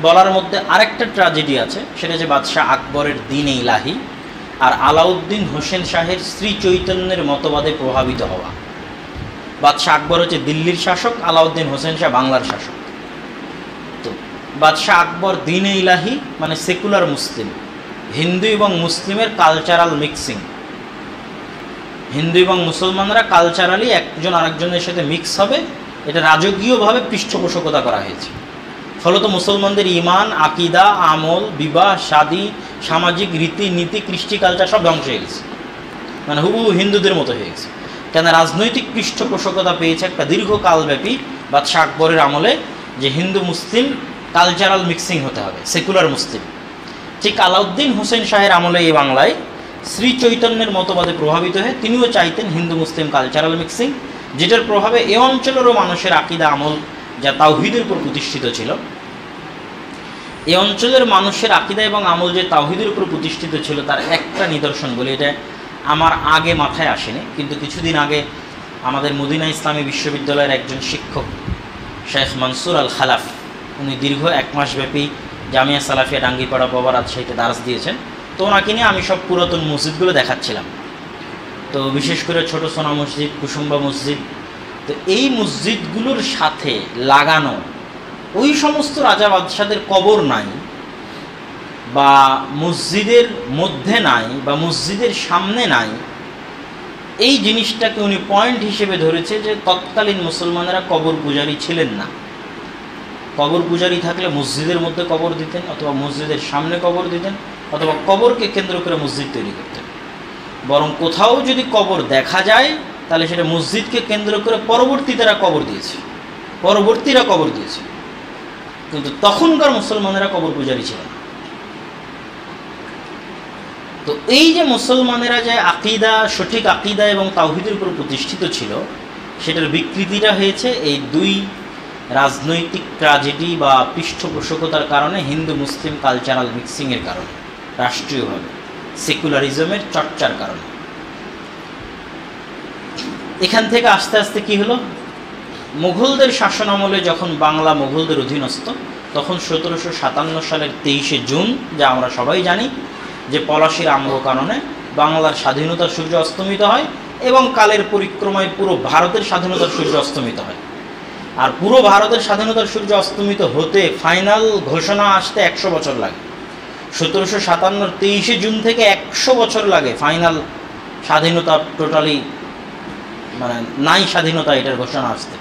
Speaker 1: বলার মধ্যে আরেকটা ট্র্যাজেডি আছে, সেটা যে বাদশাহ আকবরের দ্বীন-ই ইলাহি আর আলাউদ্দিন হোসেন শাহের শ্রী চৈতন্যের মতবাদে প্রভাবিত হওয়া। বাদশাহ আকবর হচ্ছে দিল্লির শাসক, আলাউদ্দিন হোসেন শাহ বাংলার শাসক। তো বাদশাহ আকবর দ্বীন-ই ইলাহি মানে সেকুলার মুসলিম, হিন্দু এবং মুসলিমের কালচারাল মিক্সিং। হিন্দু এবং মুসলমানরা কালচারালি একজন আরেকজনের সাথে মিক্স হবে, এটা রাজকীয়ভাবে পৃষ্ঠপোষকতা করা হয়েছে। ফলত মুসলমানদের ইমান, আকিদা, আমল, বিবাহ, শাদী, সামাজিক রীতিনীতি, কৃষ্টি কালচার সব ধ্বংস হয়ে গেছে, মানে হুবহু হিন্দুদের মতো হয়ে গেছে। কেন? রাজনৈতিক পৃষ্ঠপোষকতা পেয়েছে একটা দীর্ঘকালব্যাপী বাদশাহ আকবরের আমলে, যে হিন্দু মুসলিম কালচারাল মিক্সিং হতে হবে, সেকুলার মুসলিম। ঠিক আলাউদ্দিন হোসেন শাহের আমলে এই বাংলায় শ্রী চৈতন্যের মতবাদে প্রভাবিত হয়ে তিনিও চাইতেন হিন্দু মুসলিম কালচারাল মিক্সিং, যেটার প্রভাবে এ অঞ্চলেরও মানুষের আকিদা আমল যা তাওহীদের উপর প্রতিষ্ঠিত ছিল, এ অঞ্চলের মানুষের আকিদা এবং আমল যে তাওহীদের উপর প্রতিষ্ঠিত ছিল তার একটা নিদর্শন বলি, এটা আমার আগে মাথায় আসেনি, কিন্তু কিছুদিন আগে আমাদের মদিনা ইসলামী বিশ্ববিদ্যালয়ের একজন শিক্ষক শেখ মনসুর আল খালাফ, উনি দীর্ঘ 1 মাসব্যাপী জামিয়া সালাফিয়া ডাঙ্গিপাড়া বাবা রাজশাহীতে দার্স দিয়েছেন। তো ওনাকে নিয়ে আমি সব পুরাতন মসজিদগুলো দেখাচ্ছিলাম, তো বিশেষ করে ছোট সোনা মসজিদ, কুসুম্বা মসজিদ। তো এই মসজিদগুলোর সাথে লাগানো ওই সমস্ত রাজা বাদশাদের কবর নাই, বা মসজিদের মধ্যে নাই, বা মসজিদের সামনে নাই, এই জিনিসটাকে উনি পয়েন্ট হিসেবে ধরেছে যে তৎকালীন মুসলমানেরা কবর পূজারী ছিলেন না। কবর পূজারী থাকলে মসজিদের মধ্যে কবর দিতেন, অথবা মসজিদের সামনে কবর দিতেন, অথবা কবরকে কেন্দ্র করে মসজিদ তৈরি করতেন। বরং কোথাও যদি কবর দেখা যায় তাহলে সেটা মসজিদকে কেন্দ্র করে পরবর্তীরা কবর দিয়েছে, কিন্তু তখনকার মুসলমানেরা কবর পূজারী ছিল না। তো এই যে মুসলমানেরা যে আকিদা, সঠিক আকিদা এবং তাওহীদের উপর প্রতিষ্ঠিত ছিল, সেটার বিকৃতিটা হয়েছে এই 2 রাজনৈতিক ট্র্যাজেডি বা পৃষ্ঠপোষকতার কারণে, হিন্দু মুসলিম কালচারাল মিক্সিংয়ের কারণে, রাষ্ট্রীয়ভাবে সেকুলারিজমের চর্চার কারণে। এখান থেকে আস্তে আস্তে কি হলো, মুঘলদের শাসন আমলে যখন বাংলা মুঘলদের অধীনস্থ, তখন 1757 সালের 23শে জুন, যা আমরা সবাই জানি, যে পলাশির আম্র কারণে বাংলার স্বাধীনতার সূর্য অস্তমিত হয়, এবং কালের পরিক্রমায় পুরো ভারতের স্বাধীনতার সূর্য অস্তমিত হয়। আর পুরো ভারতের স্বাধীনতার সূর্য অস্তমিত হতে ফাইনাল ঘোষণা আসতে 100 বছর লাগে। 1757 23শে জুন থেকে 100 বছর লাগে ফাইনাল স্বাধীনতা, টোটালি মানে নাই স্বাধীনতা এটার ঘোষণা আসতে।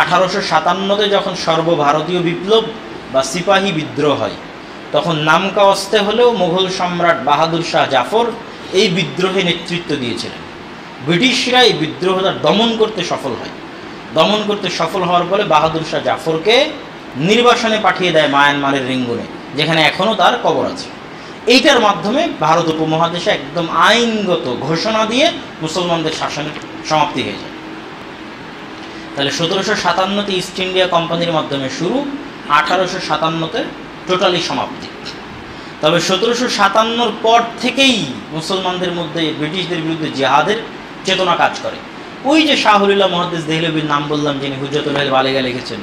Speaker 1: 1857-তে যখন সর্বভারতীয় বিপ্লব বা সিপাহী বিদ্রোহ হয়, তখন নামকা অস্তে হলেও মুঘল সম্রাট বাহাদুর শাহ জাফর এই বিদ্রোহে নেতৃত্ব দিয়েছিলেন। ব্রিটিশরা এই বিদ্রোহটা দমন করতে সফল হওয়ার ফলে বাহাদুর শাহ জাফরকে নির্বাসনে পাঠিয়ে দেয় মায়ানমারের রেঙ্গুনে, যেখানে এখনও তার কবর আছে। এইটার মাধ্যমে ভারত উপমহাদেশে একদম আইনগত ঘোষণা দিয়ে মুসলমানদের শাসনের সমাপ্তি হয়ে যায়। তাহলে 1757-তে ইস্ট ইন্ডিয়া কোম্পানির মাধ্যমে শুরু, 1857-তে টোটালি সমাপ্তি। তবে 1757 পর থেকেই মুসলমানদের মধ্যে ব্রিটিশদের বিরুদ্ধে জিহাদের চেতনা কাজ করে। ওই যে শাহ ওলিউল্লাহ মুহাদ্দিস দেহলভির নাম বললাম, যিনি হুজ্জাতুল বালিগা লিখেছেন,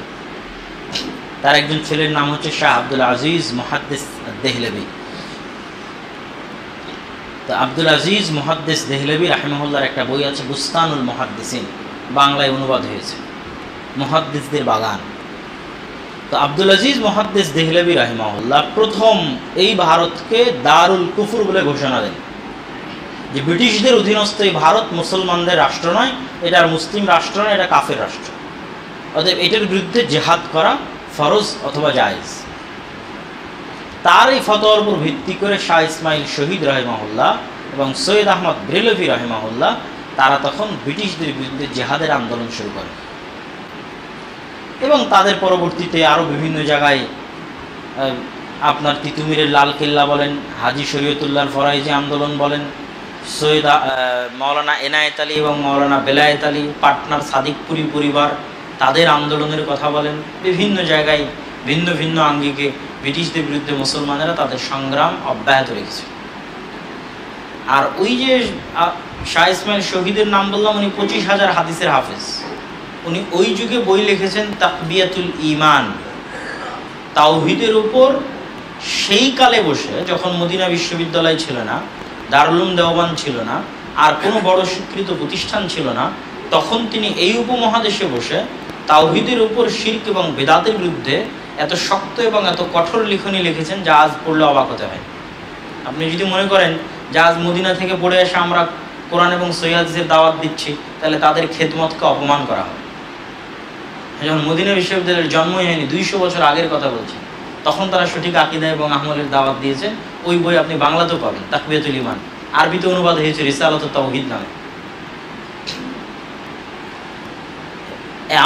Speaker 1: তার একজন ছেলের নাম হচ্ছে শাহ আব্দুল আজিজ মুহাদ্দিস দেহলভি। তো আব্দুল আজিজ মুহাদ্দিস দেহলভি রাহিমাহুল্লাহর একটা বই আছে বুস্তানুল মুহাদ্দিসিন, বাংলায় অনুবাদ হয়েছে মুহাদ্দিসদের বাগান। তো আব্দুল আজিজ মুহাদ্দিস দেহলভি রাহিমাহুল্লাহ প্রথম এই ভারতকে দারুল কুফর বলে ঘোষণা দেন, যে ব্রিটিশদের অধীনস্থ এই ভারত মুসলমানদের রাষ্ট্র নয়, এটা আর মুসলিম রাষ্ট্র নয়, এটা কাফের রাষ্ট্র, অতএব এটার বিরুদ্ধে জেহাদ করা ফরজ অথবা জায়েজ। তার এই ফতোয়ার উপর ভিত্তি করে শাহ ইসমাইল শহীদ রাহিমাহুল্লাহ এবং সৈয়দ আহমদ বেরেলভি রাহিমাহুল্লাহ তারা তখন ব্রিটিশদের বিরুদ্ধে জেহাদের আন্দোলন শুরু করে, এবং তাদের পরবর্তীতে আরও বিভিন্ন জায়গায় আপনার তিতুমিরের লাল কেল্লা বলেন, হাজি শরীয়তুল্লাহর ফরাইজি আন্দোলন বলেন, সৈয়দ মাওলানা এনায়েত আলী এবং মাওলানা বেলায়েত আলী, পাটনার সাদিকপুরি পরিবার, তাদের আন্দোলনের কথা বলেন। বিভিন্ন জায়গায় ভিন্ন ভিন্ন আঙ্গিকে ব্রিটিশদের বিরুদ্ধে মুসলমানেরা তাদের সংগ্রাম অব্যাহত রেখেছে। আর ওই যে শাহ ইসমাইল শহীদের নাম বললাম, উনি 25,000 হাদিসের হাফেজ। উনি ওই যুগে বই লিখেছেন তাকবিয়াতুল ঈমান, তাওহীদের উপর। সেই কালে বসে, যখন মদিনা বিশ্ববিদ্যালয় ছিল না, দারুল উলুম দেওবন্দ ছিল না, আর কোনো বড় স্বীকৃত প্রতিষ্ঠান ছিল না, তখন তিনি এই উপমহাদেশে বসে তাওহীদের উপর শিরক এবং বেদাতের বিরুদ্ধে এত শক্ত এবং এত কঠোর লিখনী লিখেছেন, যা আজ পড়লে অবাক হতে হয়। আপনি যদি মনে করেন যে আজ মদিনা থেকে পড়ে এসে আমরা কোরআন এবং সহিহ হাদিসের দাওয়াত দিচ্ছি, তাহলে তাদের খেদমতকে অপমান করা হয়। যখন মদিনা বিশ্ববিদ্যালয়ের জন্মই হয়নি, 200 বছর আগের কথা বলছি, তখন তারা সঠিক আকীদা এবং আমলের দাওয়াত দিয়েছেন। ওই বই আপনি বাংলাতেও পাবেন, তাকবিয়াতুল ঈমান, আরবিতে অনুবাদ হয়েছে রিসালাতুত তাওহীদ নামে।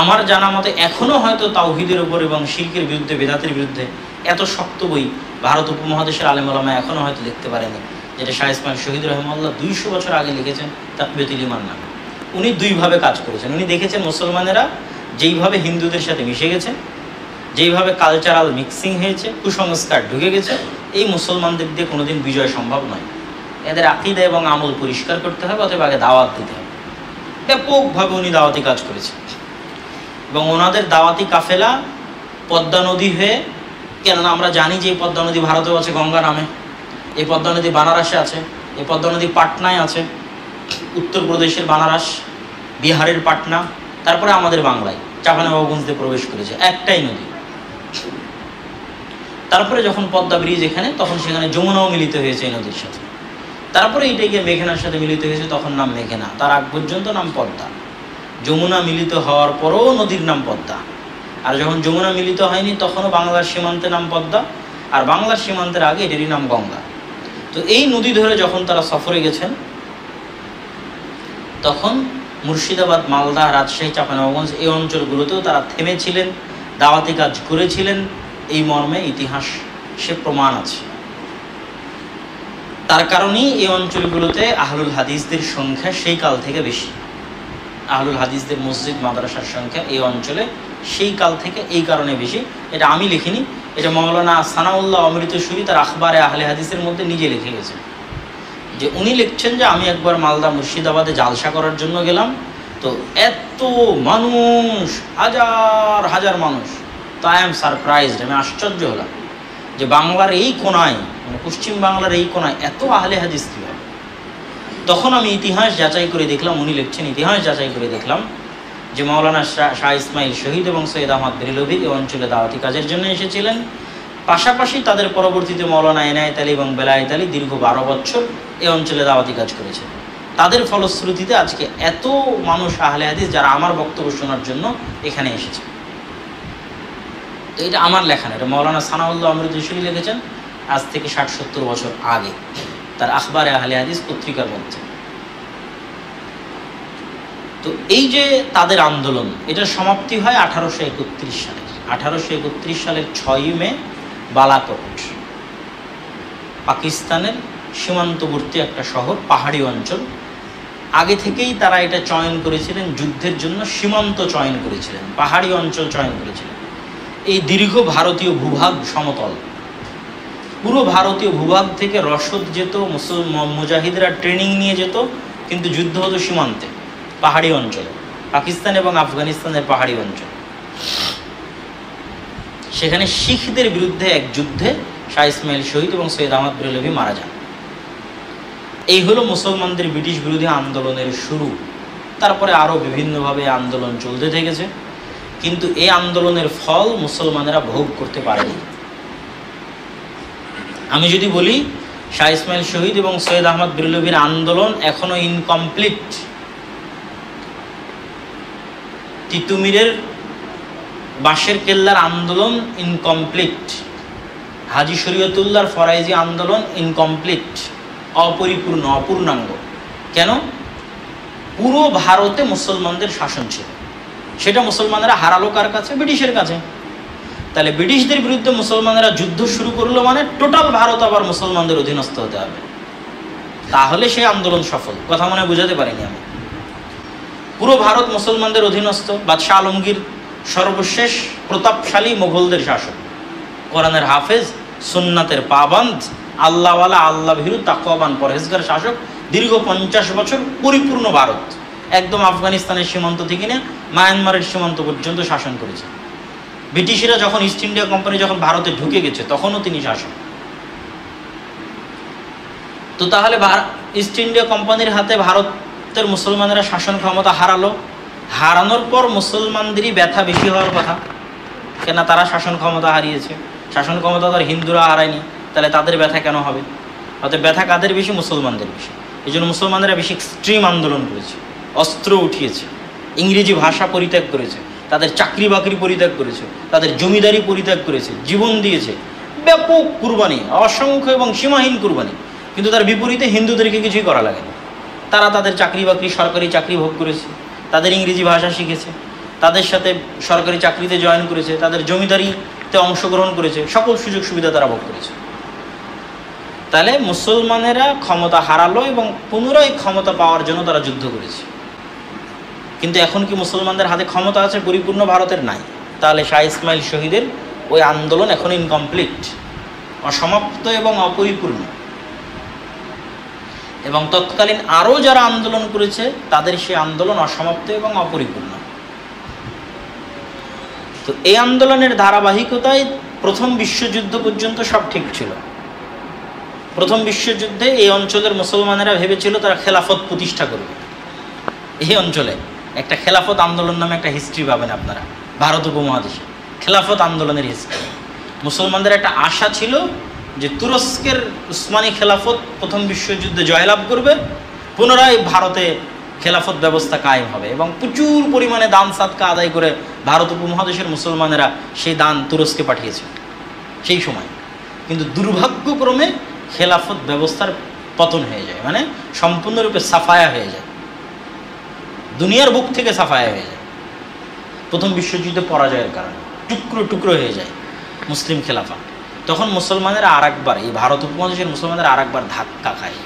Speaker 1: আমার জানা মতে এখনও হয়তো তাওহীদের উপর এবং শিরকের বিরুদ্ধে, বেদাতের বিরুদ্ধে এত শক্ত বই ভারত উপমহাদেশের আলেম ওলামা এখনও হয়তো লিখতে পারেনি, যেটা শাহ ইসমাইল শহীদ রাহিমাহুল্লাহ 200 বছর আগে লিখেছেন তাকবিয়াতুল ঈমান নামে। উনি দুইভাবে কাজ করেছেন। উনি দেখেছেন মুসলমানেরা যেইভাবে হিন্দুদের সাথে মিশে গেছে, যেইভাবে কালচারাল মিক্সিং হয়েছে, কুসংস্কার ঢুকে গেছে, এই মুসলমানদের দিয়ে কোনোদিন বিজয় সম্ভব নয়। এদের আকীদা এবং আমল পরিষ্কার করতে হবে, অথবা আগে দাওয়াত দিতে হবে। ব্যাপকভাবে উনি দাওয়াতি কাজ করেছেন, এবং ওনাদের দাওয়াতি কাফেলা পদ্মা নদী হয়ে, কেননা আমরা জানি যে এই পদ্মা নদী ভারতেও আছে গঙ্গা নামে, এই পদ্মা নদী বানারসে আছে, এই পদ্মা নদী পাটনায় আছে, উত্তরপ্রদেশের বানারস, বিহারের পাটনা, তারপরে আমাদের বাংলায় চাঁপাইনবাবগঞ্জ দিয়ে প্রবেশ করেছে, একটাই নদী। তারপরে যখন পদ্মা ব্রিজ এখানে, তখন সেখানে যমুনাও মিলিত হয়েছে এই নদীর সাথে। তারপরে এইটা গিয়ে মেঘনার সাথে মিলিত হয়েছে, তখন নাম মেঘনা। তার আগ পর্যন্ত নাম পদ্মা। যমুনা মিলিত হওয়ার পরও নদীর নাম পদ্মা। আর যখন যমুনা মিলিত হয়নি, তখনও বাংলার সীমান্তে নাম পদ্মা, আর বাংলার সীমান্তের আগে এটারই নাম গঙ্গা। তো এই নদী ধরে যখন তারা সফরে গেছেন, তখন মুর্শিদাবাদ, মালদা, রাজশাহী, চাঁপাইনবাবগঞ্জ এই অঞ্চলগুলোতেও তারা থেমেছিলেন, দাওয়াতি কাজ করেছিলেন। এই মর্মে ইতিহাস সে প্রমাণ আছে। তার কারণেই এই অঞ্চলগুলোতে আহলুল হাদিসদের সংখ্যা সেই কাল থেকে বেশি। আহলুল হাদিসদের মসজিদ মাদ্রাসার সংখ্যা এই অঞ্চলে সেই কাল থেকে এই কারণে বেশি। এটা আমি লিখিনি, এটা মাওলানা সানাউল্লাহ অমৃতসুরি তার আখবারে আহলে হাদিসের মধ্যে নিজে লিখে গেছেন। যে উনি লিখছেন যে আমি একবার মালদা মুর্শিদাবাদে জালসা করার জন্য গেলাম, তো এত মানুষ, হাজার হাজার মানুষ, তো আই এম সারপ্রাইজড, আমি আশ্চর্য হলাম যে বাংলার এই কোনায়, মানে পশ্চিম বাংলার এই কোনায় এত আহলে হাদিস কীভাবে। তখন আমি ইতিহাস যাচাই করে দেখলাম, উনি লিখছেন ইতিহাস যাচাই করে দেখলাম যে মাওলানা শাহ ইসমাইল শহীদ এবং সৈয়দ আহমদ বেরেলভি এই অঞ্চলে দাওয়াতি কাজের জন্য এসেছিলেন। পাশাপাশি তাদের পরবর্তীতে মাওলানা এনায়েত আলী এবং বেলায়েত আলী দীর্ঘ 12 বছর এই অঞ্চলে দাওয়াতি কাজ করেছেন। তাদের ফলশ্রুতিতে আজকে এত মানুষ আহলে হাদিস যারা আমার বক্তব্য শোনার জন্য এখানে এসেছে। তো এটা আমার লেখা না, এটা মাওলানা সানাউল্লাহ অমৃতসুরি লিখেছেন আজ থেকে 60-70 বছর আগে তার আখবারে আহলে হাদিস পত্রিকার মধ্যে। তো এই যে তাদের আন্দোলন, এটার সমাপ্তি হয় 1831 সালে। 1831 সালের 6ই মে বালাকোট, পাকিস্তানের সীমান্তবর্তী একটা শহর, পাহাড়ি অঞ্চল। আগে থেকেই তারা এটা চয়ন করেছিলেন যুদ্ধের জন্য, সীমান্ত চয়ন করেছিলেন, পাহাড়ি অঞ্চল চয়ন করেছিলেন। এই দীর্ঘ ভারতীয় ভূভাগ সমতল, পুরো ভারতীয় ভূভাগ থেকে রসদ যেত, মুজাহিদরা ট্রেনিং নিয়ে যেত, কিন্তু যুদ্ধ হতো সীমান্তে, পাহাড়ি অঞ্চলে, পাকিস্তান এবং আফগানিস্তানের পাহাড়ি অঞ্চল। সেখানে শিখদের বিরুদ্ধে এক যুদ্ধে শাহ ইসমাইল শহীদ এবং সৈয়দ আহমদ বেরলভী মারা যান। এই হলো মুসলমানদের ব্রিটিশ বিরোধী আন্দোলনের শুরু। তারপরে আরও বিভিন্নভাবে আন্দোলন চলতে থেকেছে, কিন্তু এই আন্দোলনের ফল মুসলমানেরা ভোগ করতে পারেনি। আমি যদি বলি শাহ ইসমাইল শহীদ এবং সৈয়দ আহমদ বেরলভীর আন্দোলন এখনো ইনকমপ্লিট, তিতুমিরের বাঁশের কেল্লার আন্দোলন ইনকমপ্লিট, হাজি শরীয়তুল্লাহর ফরাইজি আন্দোলন ইনকমপ্লিট, অপরিপূর্ণ, অপূর্ণাঙ্গ। কেন? পুরো ভারতে মুসলমানদের শাসন ছিল, সেটা মুসলমানেরা হারালো কার কাছে? ব্রিটিশের কাছে। তাহলে ব্রিটিশদের বিরুদ্ধে মুসলমানেরা যুদ্ধ শুরু করলো মানে টোটাল ভারত আবার মুসলমানদের অধীনস্থ হতে হবে, তাহলে সেই আন্দোলন সফল। কথা মনে বুঝাতে পারিনি আমি। পুরো ভারত মুসলমানদের অধীনস্থ, বাদশাহ আলমগীর সর্বশেষ প্রতাপশালী মোগলদের শাসক, কোরআনের হাফেজ, সুন্নাতের পাবন্দ, আল্লাহওয়ালা, আল্লাহ ভীরু, তাকওয়াবান, পরহেজগার শাসক, দীর্ঘ 50 বছর পরিপূর্ণ ভারত, একদম আফগানিস্তানের সীমান্ত থেকে নিয়ে মায়ানমারের সীমান্ত পর্যন্ত শাসন করেছে। ব্রিটিশরা যখন ইস্ট ইন্ডিয়া কোম্পানি যখন ভারতে ঢুকে গেছে তখনও তিনি শাসক। তো তাহলে ইস্ট ইন্ডিয়া কোম্পানির হাতে ভারতের মুসলমানেরা শাসন ক্ষমতা হারালো, হারানোর পর মুসলমানদেরই ব্যথা বেশি হওয়ার কথা, কেন তারা শাসন ক্ষমতা হারিয়েছে, শাসন ক্ষমতা তার হিন্দুরা হারায়নি, তাহলে তাদের ব্যথা কেন হবে? অর্থাৎ ব্যথা কাদের বেশি? মুসলমানদের বেশি। এই জন্য মুসলমানরা বেশি এক্সট্রিম আন্দোলন করেছে, অস্ত্র উঠিয়েছে, ইংরেজি ভাষা পরিত্যাগ করেছে, তাদের চাকরি বাকরি পরিত্যাগ করেছে, তাদের জমিদারি পরিত্যাগ করেছে, জীবন দিয়েছে, ব্যাপক কুরবানি, অসংখ্য এবং সীমাহীন কুরবানি। কিন্তু তার বিপরীতে হিন্দুদেরকে কিছুই করা লাগে না। তারা তাদের চাকরি বাকরি, সরকারি চাকরি ভোগ করেছে, তাদের ইংরেজি ভাষা শিখেছে, তাদের সাথে সরকারি চাকরিতে জয়েন করেছে, তাদের জমিদারিতে অংশগ্রহণ করেছে, সকল সুযোগ সুবিধা তারা ভোগ করেছে। তাহলে মুসলমানেরা ক্ষমতা হারালো এবং পুনরায় ক্ষমতা পাওয়ার জন্য তারা যুদ্ধ করেছে। কিন্তু এখন কি মুসলমানদের হাতে ক্ষমতা আছে? পরিপূর্ণ ভারতের নাই। তাহলে শাহ ইসমাইল শহীদের ওই আন্দোলন এখন ইনকমপ্লিট, অসমাপ্ত এবং অপরিপূর্ণ। এবং তৎকালীন আরও যারা আন্দোলন করেছে তাদের সেই আন্দোলন অসমাপ্ত এবং অপরিপূর্ণ। তো এই আন্দোলনের ধারাবাহিকতায় প্রথম বিশ্বযুদ্ধ পর্যন্ত সব ঠিক ছিল। প্রথম বিশ্বযুদ্ধে এই অঞ্চলের মুসলমানেরা ভেবেছিল তারা খেলাফত প্রতিষ্ঠা করবে। এই অঞ্চলে একটা খেলাফত আন্দোলন নামে একটা হিস্ট্রি পাবেন আপনারা ভারত উপমহাদেশে, খেলাফত আন্দোলনের হিস্ট্রি। মুসলমানদের একটা আশা ছিল যে তুরস্কের উসমানী খেলাফত প্রথম বিশ্বযুদ্ধে জয়লাভ করবে, পুনরায় ভারতে খেলাফত ব্যবস্থা কায়েম হবে এবং প্রচুর পরিমাণে দান সাদকা আদায় করে ভারত উপমহাদেশের মুসলমানেরা সেই দান তুরস্কে পাঠিয়েছে সেই সময়। কিন্তু দুর্ভাগ্যক্রমে খেলাফত ব্যবস্থার পতন হয়ে যায়, মানে সম্পূর্ণরূপে সাফায়া হয়ে যায়, দুনিয়ার বুক থেকে সাফায়া হয়ে যায় প্রথম বিশ্বযুদ্ধে পরাজয়ের কারণে, টুকরো টুকরো হয়ে যায় মুসলিম খেলাফা। তখন মুসলমানেরা আর একবার, এই ভারত উপমহাদেশের মুসলমানেরা আর একবার ধাক্কা খায়।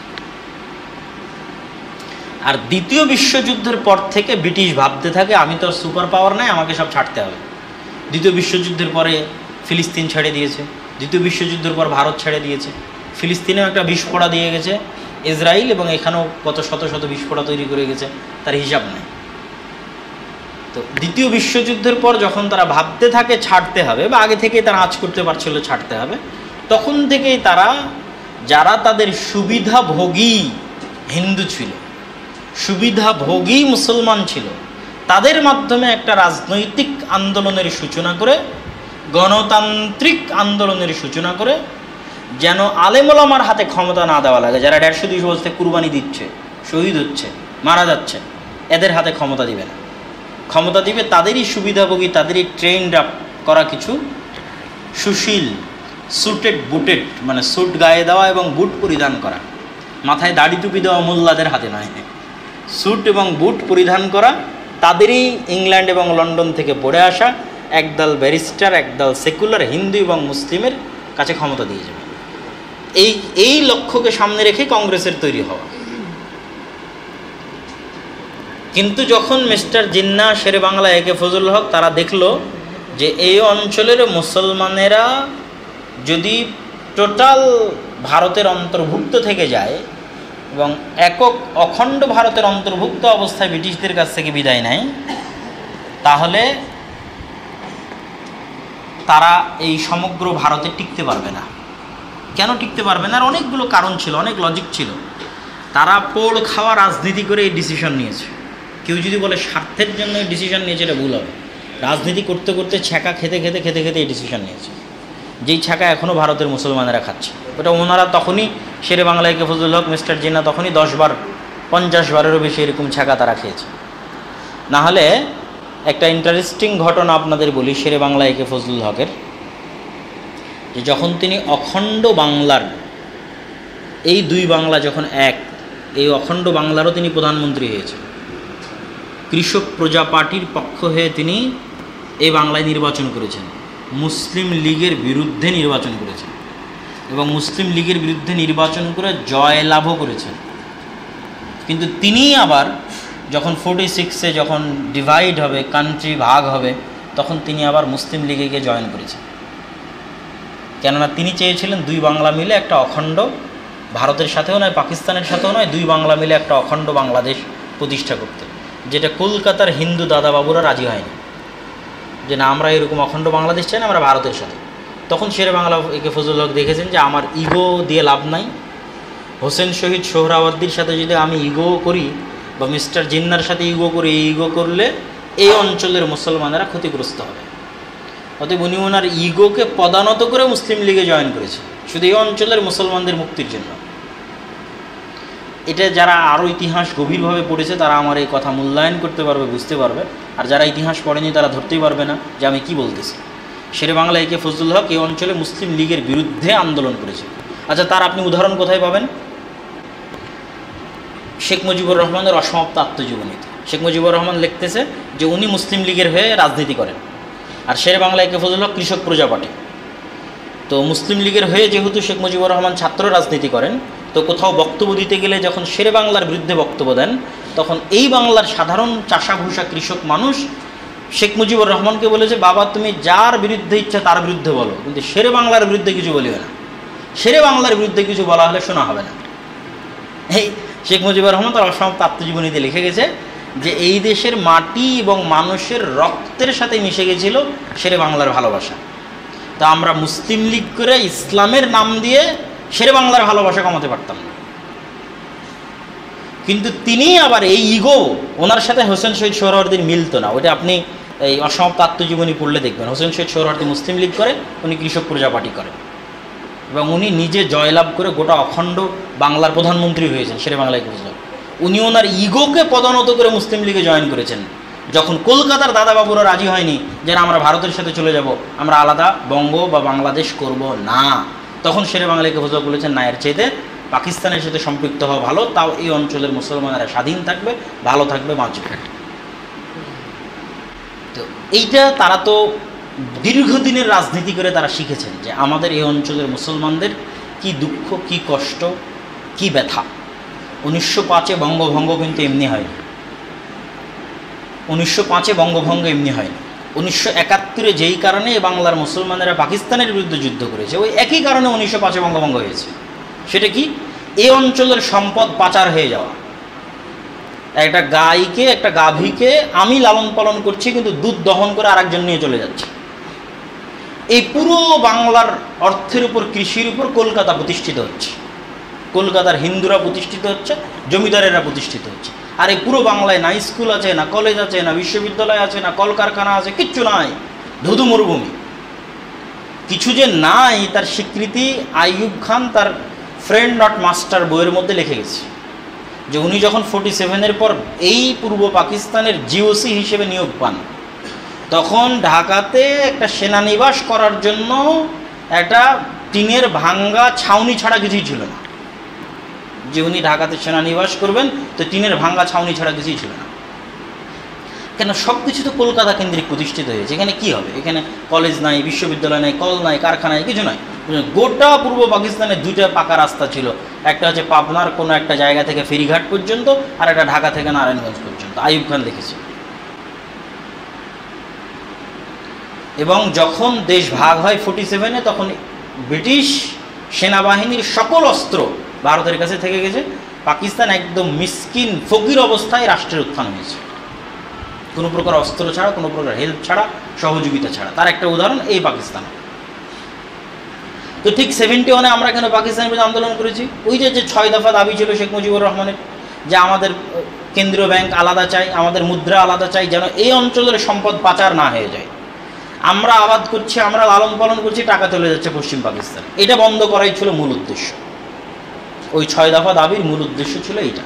Speaker 1: আর দ্বিতীয় বিশ্বযুদ্ধের পর থেকে ব্রিটিশ ভাবতে থাকে আমি তো সুপার পাওয়ার নাই, আমাকে সব ছাড়তে হবে। দ্বিতীয় বিশ্বযুদ্ধের পরে ফিলিস্তিন ছেড়ে দিয়েছে, দ্বিতীয় বিশ্বযুদ্ধের পর ভারত ছেড়ে দিয়েছে, ফিলিস্তিনেও একটা বিস্ফোড়া দিয়ে গেছে ইসরায়েল, এবং এখানেও কত শত শত বিস্ফোড়া তৈরি করে গেছে, তার হিসাব নেই। তো দ্বিতীয় বিশ্বযুদ্ধের পর যখন তারা ভাবতে থাকে ছাড়তে হবে, বা আগে থেকেই তারা আঁচ করতে পারছিল ছাড়তে হবে, তখন থেকেই তারা, যারা তাদের সুবিধাভোগী হিন্দু ছিল, সুবিধাভোগী মুসলমান ছিল, তাদের মাধ্যমে একটা রাজনৈতিক আন্দোলনের সূচনা করে, গণতান্ত্রিক আন্দোলনের সূচনা করে, যেন আলেম ওলামার হাতে ক্ষমতা না দেওয়া লাগে, যারা 150-200 বছর থেকে কুরবানি দিচ্ছে, শহীদ হচ্ছে, মারা যাচ্ছে, এদের হাতে ক্ষমতা দিবে না। ক্ষমতা দিবে তাদেরই সুবিধাভোগী, তাদেরই ট্রেন্ড আপ করা কিছু সুশীল, স্যুটেড বুটেড, মানে স্যুট গায়ে দেওয়া এবং বুট পরিধান করা, মাথায় দাড়ি টুপি দেওয়া মোল্লাদের হাতে নয়, স্যুট এবং বুট পরিধান করা তাদেরই ইংল্যান্ড এবং লন্ডন থেকে পড়ে আসা একদল ব্যারিস্টার, একদল সেকুলার হিন্দু এবং মুসলিমের কাছে ক্ষমতা দিয়ে যাবে। এই লক্ষ্যকে সামনে রেখে কংগ্রেসের তৈরি হওয়া। কিন্তু যখন মিস্টার জিন্না, শেরে বাংলা, একে ফজলুল হক তারা দেখলো যে এই অঞ্চলের মুসলমানেরা যদি টোটাল ভারতের অন্তর্ভুক্ত থেকে যায় এবং একক অখণ্ড ভারতের অন্তর্ভুক্ত অবস্থায় ব্রিটিশদের কাছ থেকে বিদায় নেয়, তাহলে তারা এই সমগ্র ভারতে টিকতে পারবে না। কেন টিকতে পারবে না? আর অনেকগুলো কারণ ছিল, অনেক লজিক ছিল। তারা পোড় খাওয়া রাজনীতি করে এই ডিসিশন নিয়েছে। কেউ যদি বলে স্বার্থের জন্য এই ডিসিশন নিয়েছে, এটা ভুল হবে। রাজনীতি করতে করতে ছ্যাঁকা খেতে খেতে খেতে খেতে এই ডিসিশন নিয়েছে, যেই ছ্যাঁকা এখনও ভারতের মুসলমানেরা খাচ্ছে। ওটা ওনারা তখনই, শেরে বাংলা একে ফজলুল হক, মিস্টার জিন্নাহ তখনই 10 বার 50 বারেরও বেশি এরকম ছ্যাঁকা তারা খেয়েছে। না হলে একটা ইন্টারেস্টিং ঘটনা আপনাদের বলি শেরে বাংলা একে ফজলুল হকের, যে যখন তিনি অখণ্ড বাংলার, এই দুই বাংলা যখন এক, এই অখণ্ড বাংলারও তিনি প্রধানমন্ত্রী হয়েছেন। কৃষক প্রজা পার্টির পক্ষ হয়ে তিনি এই বাংলায় নির্বাচন করেছেন, মুসলিম লীগের বিরুদ্ধে নির্বাচন করেছেন এবং মুসলিম লীগের বিরুদ্ধে নির্বাচন করে জয়লাভও করেছেন। কিন্তু তিনি আবার যখন 46-এ যখন ডিভাইড হবে, কান্ট্রি ভাগ হবে, তখন তিনি আবার মুসলিম লীগে গিয়ে জয়েন করেছেন। কেননা তিনি চেয়েছিলেন দুই বাংলা মিলে একটা অখণ্ড, ভারতের সাথেও নয় পাকিস্তানের সাথেও নয়, দুই বাংলা মিলে একটা অখণ্ড বাংলাদেশ প্রতিষ্ঠা করতে, যেটা কলকাতার হিন্দু দাদাবাবুরা রাজি হয়নি, যে না আমরা এরকম অখণ্ড বাংলাদেশ চাই না, আমরা ভারতের সাথে। তখন শেরে বাংলা একে ফজলুল হক দেখেছেন যে আমার ইগো দিয়ে লাভ নাই, হোসেন শহীদ সোহরাওয়ার্দীর সাথে যদি আমি ইগো করি বা মিস্টার জিন্নার সাথে ইগো করি, এই ইগো করলে এই অঞ্চলের মুসলমানেরা ক্ষতিগ্রস্ত হবে। অতএব উনি ওনার ইগোকে পদানত করে মুসলিম লীগে জয়েন করেছে, শুধু এই অঞ্চলের মুসলমানদের মুক্তির জন্য। এটা যারা আরও ইতিহাস গভীরভাবে পড়েছে তারা আমার এই কথা মূল্যায়ন করতে পারবে, বুঝতে পারবে। আর যারা ইতিহাস পড়েনি তারা ধরতেই পারবে না যে আমি কি বলতেছি। শেরে বাংলা একে ফজলুল হক এই অঞ্চলে মুসলিম লীগের বিরুদ্ধে আন্দোলন করেছে। আচ্ছা, তার আপনি উদাহরণ কোথায় পাবেন? শেখ মুজিবুর রহমানের অসমাপ্ত আত্মজীবনীতে শেখ মুজিবুর রহমান লিখতেছে যে উনি মুসলিম লীগের হয়ে রাজনীতি করেন, আর শেরে বাংলা একে ফজলুল হক কৃষক প্রজা পার্টি। তো মুসলিম লীগের হয়ে যেহেতু শেখ মুজিবুর রহমান ছাত্র রাজনীতি করেন, তো কোথাও বক্তব্য দিতে গেলে যখন শেরে বাংলার বিরুদ্ধে বক্তব্য দেন, তখন এই বাংলার সাধারণ চাষাভূষা কৃষক মানুষ শেখ মুজিবুর রহমানকে বলেছে, বাবা তুমি যার বিরুদ্ধে ইচ্ছা তার বিরুদ্ধে বলো, কিন্তু শেরে বাংলার বিরুদ্ধে কিছু বলিও না, শেরে বাংলার বিরুদ্ধে কিছু বলা হলে শোনা হবে না। এই শেখ মুজিবুর রহমান তার অসমাপ্ত আত্মজীবনীতে লিখে গেছে যে এই দেশের মাটি এবং মানুষের রক্তের সাথে মিশে গেছিল শেরে বাংলার ভালোবাসা। তা আমরা মুসলিম লীগ করে ইসলামের নাম দিয়ে শেরে বাংলার ভালোবাসা কমাতে পারতাম না। কিন্তু তিনি আবার এই ইগো, ওনার সাথে হোসেন শহীদ সোহরাওয়ার্দীর মিলতো না। ওইটা আপনি এই অসমাপ্ত আত্মজীবনী পড়লে দেখবেন। হোসেন শহীদ সোহরাওয়ার্দী মুসলিম লীগ করে, উনি কৃষক প্রজা পার্টি করে, এবং উনি নিজে জয়লাভ করে গোটা অখণ্ড বাংলার প্রধানমন্ত্রী হয়েছেন শেরে বাংলায় বুঝলাম। উনি ওনার ইগোকে পদানত করে মুসলিম লীগে জয়েন করেছেন। যখন কলকাতার দাদাবাবুরা রাজি হয়নি যে আমরা ভারতের সাথে চলে যাব, আমরা আলাদা বঙ্গ বা বাংলাদেশ করব না, তখন শেরে বাংলাকে বুঝলাম বলেছেন না, এর চাইতে পাকিস্তানের সাথে সম্পৃক্ত হওয়া ভালো, তাও এই অঞ্চলের মুসলমানেরা স্বাধীন থাকবে, ভালো থাকবে, বাঁচবে। তো এইটা তারা তো দীর্ঘদিনের রাজনীতি করে তারা শিখেছেন যে আমাদের এই অঞ্চলের মুসলমানদের কি দুঃখ, কি কষ্ট, কি ব্যথা। 1905-এ বঙ্গভঙ্গ কিন্তু এমনি হয়নি। 1905-এ বঙ্গভঙ্গ এমনি হয়নি। 1971-এ যেই কারণে বাংলার মুসলমানেরা পাকিস্তানের বিরুদ্ধে যুদ্ধ করেছে, ওই একই কারণে 1905-এ বঙ্গভঙ্গ হয়েছে। সেটা কি? এই অঞ্চলের সম্পদ পাচার হয়ে যাওয়া। একটা গাইকে, একটা গাভীকে আমি লালন পালন করছি, কিন্তু দুধ দহন করে আরেকজন নিয়ে চলে যাচ্ছে। এই পুরো বাংলার অর্থের উপর, কৃষির উপর কলকাতা প্রতিষ্ঠিত হচ্ছে, কলকাতার হিন্দুরা প্রতিষ্ঠিত হচ্ছে, জমিদারেরা প্রতিষ্ঠিত হচ্ছে। আর এই পুরো বাংলায় না স্কুল আছে, না কলেজ আছে, না বিশ্ববিদ্যালয় আছে, না কলকারখানা আছে, কিচ্ছু নাই, ধুধু মরুভূমি। কিছু যে নাই তার স্বীকৃতি আইয়ুব খান তার ফ্রেন্ড নট মাস্টার বইয়ের মধ্যে লিখে গেছে, যে উনি যখন 47-এর পর এই পূর্ব পাকিস্তানের জিওসি হিসেবে নিয়োগ পান, তখন ঢাকাতে একটা সেনানিবাস করার জন্য একটা টিনের ভাঙ্গা ছাউনি ছাড়া কিছুই ছিল না। যে উনি ঢাকাতে সেনানিবাস করবেন, তো টিনের ভাঙ্গা ছাউনি ছাড়া কিছুই ছিল না। কেন? সব কিছু তো কলকাতা কেন্দ্রিক প্রতিষ্ঠিত হয়েছে। এখানে কি হবে? এখানে কলেজ নাই, বিশ্ববিদ্যালয় নাই, কল নাই, কারখানা নাই, কিছু নাই। গোটা পূর্ব পাকিস্তানে দুইটা পাকা রাস্তা ছিল, একটা হচ্ছে পাবনার কোনো একটা জায়গা থেকে ফেরিঘাট পর্যন্ত, আর একটা ঢাকা থেকে নারায়ণগঞ্জ পর্যন্ত। আইয়ুব খান লিখেছে। এবং যখন দেশ ভাগ হয় 47-এ, তখন ব্রিটিশ সেনাবাহিনীর সকল অস্ত্র ভারতের কাছে থেকে গেছে। পাকিস্তান একদম মিসকিন ফকির অবস্থায় রাষ্ট্রের উত্থান হয়েছে, কোনো প্রকার অস্ত্র ছাড়া, কোনো প্রকার হেল্প ছাড়া, সহযোগিতা ছাড়া। তার একটা উদাহরণ এই পাকিস্তান। তো ঠিক 71-এ আমরা কেন পাকিস্তানের বিরুদ্ধে আন্দোলন করেছি? ওই যে 6 দফা দাবি ছিল শেখ মুজিবুর রহমানের, যে আমাদের কেন্দ্রীয় ব্যাংক আলাদা চাই, আমাদের মুদ্রা আলাদা চাই, যেন এই অঞ্চলের সম্পদ পাচার না হয়ে যায়। আমরা আবাদ করছি, আমরা লালন পালন করছি, টাকা চলে যাচ্ছে পশ্চিম পাকিস্তান। এটা বন্ধ করাই ছিল মূল উদ্দেশ্য। ওই 6 দফা দাবির মূল উদ্দেশ্য ছিল এইটা।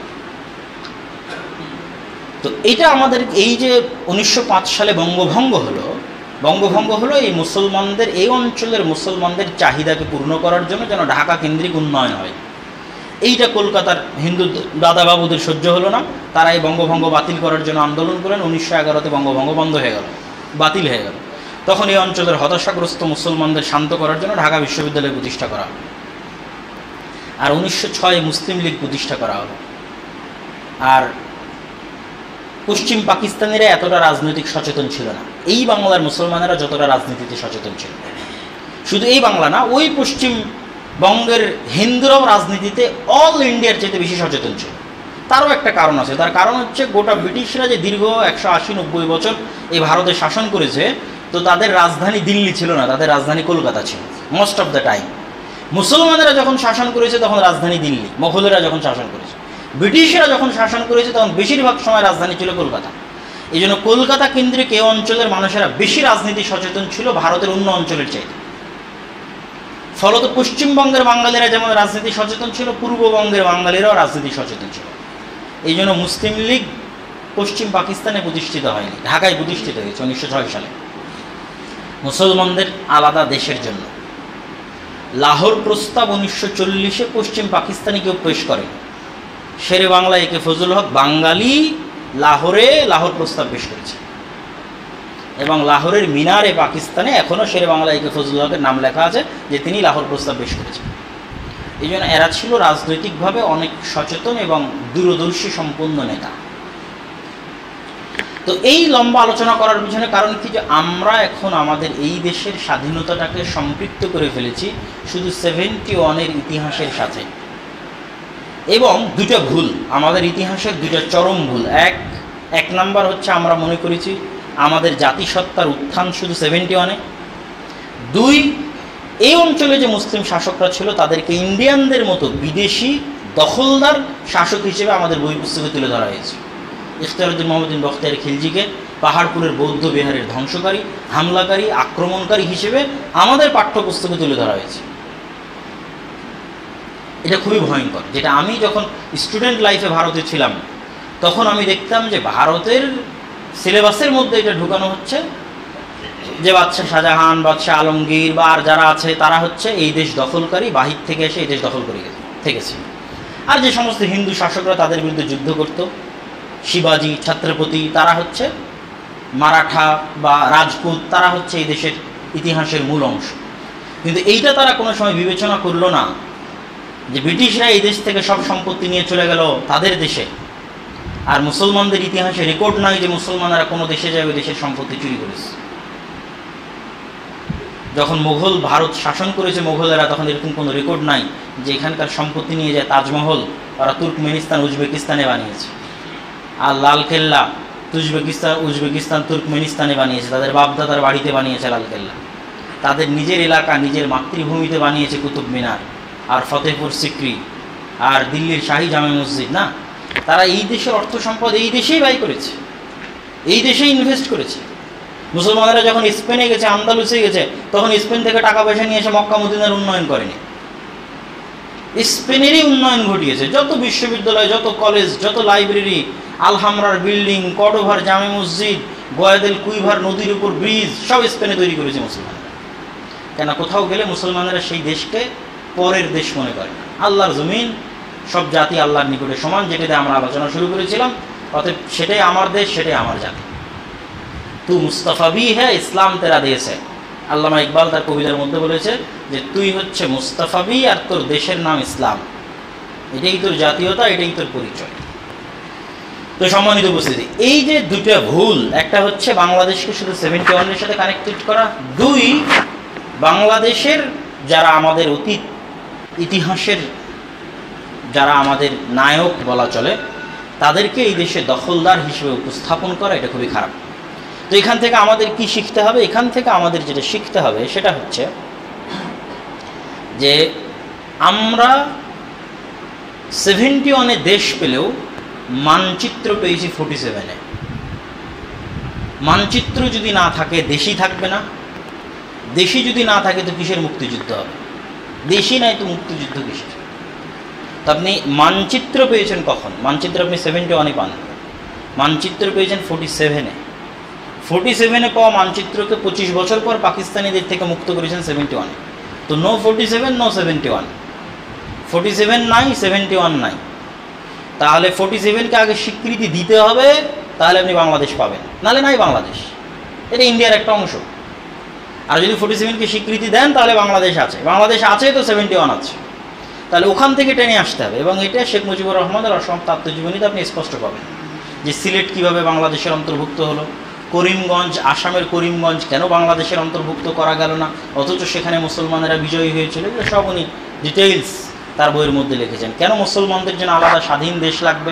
Speaker 1: তো এটা আমাদের এই যে 1905 সালে বঙ্গভঙ্গ হলো এই মুসলমানদের, এই অঞ্চলের মুসলমানদের চাহিদাকে পূর্ণ করার জন্য, যেন ঢাকা কেন্দ্রিক উন্নয়ন হয়। এইটা কলকাতার হিন্দু দাদাবাবুদের সহ্য হলো না, তারা এই বঙ্গভঙ্গ বাতিল করার জন্য আন্দোলন করেন। 1911-তে বঙ্গভঙ্গ বন্ধ হয়ে গেল, বাতিল হয়ে গেল। তখন এই অঞ্চলের হতাশাগ্রস্ত মুসলমানদের শান্ত করার জন্য ঢাকা বিশ্ববিদ্যালয় প্রতিষ্ঠা করা হলো। আর 1906-এ মুসলিম লীগ প্রতিষ্ঠা করা হলো। আর পশ্চিম পাকিস্তানিরা এতটা রাজনৈতিক সচেতন ছিল না, এই বাংলার মুসলমানেরা যতটা রাজনীতিতে সচেতন ছিল। শুধু এই বাংলা না, ওই পশ্চিমবঙ্গের হিন্দুরাও রাজনীতিতে অল ইন্ডিয়ার চেয়ে বেশি সচেতন ছিল। তারও একটা কারণ আছে। তার কারণ হচ্ছে গোটা ব্রিটিশরা যে দীর্ঘ 180-90 বছর এই ভারতে শাসন করেছে, তো তাদের রাজধানী দিল্লি ছিল না, তাদের রাজধানী কলকাতা ছিল মোস্ট অফ দ্য টাইম। মুসলমানেরা যখন শাসন করেছে তখন রাজধানী দিল্লি, মোগলেরা যখন শাসন করেছে, ব্রিটিশরা যখন শাসন করেছে তখন বেশিরভাগ সময় রাজধানী ছিল কলকাতা। এই জন্য কলকাতা কেন্দ্রিক এই অঞ্চলের মানুষেরা বেশি রাজনীতি সচেতন ছিল ভারতের অন্য অঞ্চলের চাইতে। ফলত পশ্চিমবঙ্গের বাঙালিরা যেমন রাজনীতি সচেতন ছিল, পূর্ববঙ্গের বাঙালিরাও রাজনীতি সচেতন ছিল। এই জন্য মুসলিম লীগ পশ্চিম পাকিস্তানে প্রতিষ্ঠিত হয়নি, ঢাকায় প্রতিষ্ঠিত হয়েছে 1906 সালে মুসলমানদের আলাদা দেশের জন্য। লাহোর প্রস্তাব 1940-এ পশ্চিম পাকিস্তানে কেউ পেশ করে, শেরে বাংলা একে ফজল হক বাঙালি লাহোর প্রস্তাব পেশ করেছে, এবং লাহোরের মিনারে পাকিস্তানে এখনও শেরে বাংলা একে ফজল হকের নাম লেখা আছে, যে তিনি লাহোর প্রস্তাব পেশ করেছেন। এই জন্য এরা ছিল রাজনৈতিকভাবে অনেক সচেতন এবং দূরদর্শী সম্পন্ন নেতা। তো এই লম্বা আলোচনা করার পিছনে কারণ কি, যে আমরা এখন আমাদের এই দেশের স্বাধীনতাটাকে সম্পৃক্ত করে ফেলেছি শুধু 71-এর ইতিহাসের সাথে। এবং দুটো ভুল, আমাদের ইতিহাসের দুটো চরম ভুল। এক নাম্বার হচ্ছে আমরা মনে করেছি আমাদের জাতিসত্তার উত্থান শুধু 71-এ। 2, এই অঞ্চলে যে মুসলিম শাসকরা ছিল তাদেরকে ইন্ডিয়ানদের মতো বিদেশি দখলদার শাসক হিসেবে আমাদের বই পুস্তকে তুলে ধরা হয়েছে। ইখতিয়ারউদ্দিন মোহাম্মদ বখতিয়ার খিলজিকে পাহাড়পুরের বৌদ্ধ বিহারের ধ্বংসকারী, হামলাকারী, আক্রমণকারী হিসেবে আমাদের পাঠ্যপুস্তকে তুলে ধরা হয়েছে। এটা খুবই ভয়ঙ্কর, যেটা আমি যখন স্টুডেন্ট লাইফে ভারতে ছিলাম তখন আমি দেখতাম যে ভারতের সিলেবাসের মধ্যে এটা ঢুকানো হচ্ছে যে বাদশাহ শাহজাহান, বাদশাহ আলমগীর বা আর যারা আছে তারা হচ্ছে এই দেশ দখলকারী, বাহির থেকে এসে এই দেশ দখল করে থেকেছে। আর যে সমস্ত হিন্দু শাসকরা তাদের বিরুদ্ধে যুদ্ধ করত, শিবাজি, ছত্রপতি, তারা হচ্ছে মারাঠা বা রাজপুত, তারা হচ্ছে এই দেশের ইতিহাসের মূল অংশ। কিন্তু এইটা তারা কোনো সময় বিবেচনা করলো না যে ব্রিটিশরা এই দেশ থেকে সব সম্পত্তি নিয়ে চলে গেল তাদের দেশে, আর মুসলমানদের ইতিহাসে রেকর্ড নাই যে মুসলমানরা কোনো দেশে যায় ওই দেশের সম্পত্তি চুরি করেছে। যখন মুঘল ভারত শাসন করেছে মোগলেরা, তখন এরকম কোনো রেকর্ড নাই যে এখানকার সম্পত্তি নিয়ে যায় তাজমহল ওরা তুর্কমেনিস্তান উজবেকিস্তানে বানিয়েছে, আর লালকেল্লা উজবেকিস্তান তুর্কমেনিস্তানে বানিয়েছে, তাদের বাপদাদার বাড়িতে বানিয়েছে লালকেল্লা, তাদের নিজের এলাকা নিজের মাতৃভূমিতে বানিয়েছে কুতুব মিনার আর ফতেহপুর সিক্রি আর দিল্লির শাহী জামে মসজিদ। না, তারা এই দেশের অর্থ সম্পদ এই দেশেই ব্যয় করেছে, এই দেশেই ইনভেস্ট করেছে। মুসলমানেরা যখন স্পেনে গেছে, আন্দালুসে গেছে, তখন স্পেন থেকে টাকা পয়সা নিয়ে এসে মক্কা মদিনার উন্নয়ন করেনি, স্পেনেরই উন্নয়ন ঘটিয়েছে। যত বিশ্ববিদ্যালয়, যত কলেজ, যত লাইব্রেরি, আলহামরার বিল্ডিং, কর্ডোভার জামে মসজিদ, গোয়াদেল কুইভার নদীর উপর ব্রিজ, সব স্পেনে তৈরি করেছে মুসলমানরা। কেন, কোথাও গেলে মুসলমানেরা সেই দেশকে পরের দেশ মনে করে না। আল্লাহর জমিন, সব জাতি আল্লাহর নিকটে সমান, যেটাতে আমরা আলোচনা শুরু করেছিলাম। অতএব সেটাই আমার দেশ, সেটাই আমার জাতি। তু মুস্তাফা বি হ্যাঁ, ইসলাম তেরা দেশ হ্যাঁ। আল্লামা ইকবাল তার কবিতার মধ্যে বলেছে যে তুই হচ্ছে মুস্তাফা বি আর তোর দেশের নাম ইসলাম, এটাই তোর জাতীয়তা, এটাই তোর পরিচয়। তো সম্মানিত উপস্থিতি, এই যে দুটো ভুল, একটা হচ্ছে বাংলাদেশকে শুধু 71-এর সাথে কানেক্টেড করা, 2 বাংলাদেশের যারা আমাদের অতীত ইতিহাসের যারা আমাদের নায়ক বলা চলে তাদেরকে এই দেশে দখলদার হিসেবে উপস্থাপন করা এটা খুবই খারাপ। তো এখান থেকে আমাদের কি শিখতে হবে? এখান থেকে আমাদের যেটা শিখতে হবে সেটা হচ্ছে যে আমরা 71-এ দেশ পেলেও মানচিত্র পেয়েছি 47-এ। মানচিত্র যদি না থাকে দেশই থাকবে না, দেশই যদি না থাকে তো কিসের মুক্তিযুদ্ধ হবে? দেশই নাই তো মুক্তিযুদ্ধ কিসের? তো আপনি মানচিত্র পেয়েছেন কখন? মানচিত্র আপনি 71-এ পান, মানচিত্র পেয়েছেন 47-এ। 47-এ পাওয়া মানচিত্রকে 25 বছর পর পাকিস্তানিদের থেকে মুক্ত করেছেন 71-এ। তো নো 47, নো 71। 47 নাই, 71 নাই। তাহলে 47-কে আগে স্বীকৃতি দিতে হবে, তাহলে আপনি বাংলাদেশ পাবেন, নাহলে নাই বাংলাদেশ। এটা ইন্ডিয়ার একটা অংশ। আর যদি 47-কে স্বীকৃতি দেন তাহলে বাংলাদেশ আছে, বাংলাদেশ আছে তো 71 আছে, তাহলে ওখান থেকে টেনে আসতে হবে। এবং এটা শেখ মুজিবুর রহমানের অসমাপ্ত আত্মজীবনীতে আপনি স্পষ্ট পাবেন যে সিলেট কীভাবে বাংলাদেশের অন্তর্ভুক্ত হলো, করিমগঞ্জ, আসামের করিমগঞ্জ কেন বাংলাদেশের অন্তর্ভুক্ত করা গেল না, অথচ সেখানে মুসলমানেরা বিজয়ী হয়েছিল। এগুলো সব উনি ডিটেইলস তার বইয়ের মধ্যে লিখেছেন। কেন মুসলমানদের জন্য আলাদা স্বাধীন দেশ লাগবে,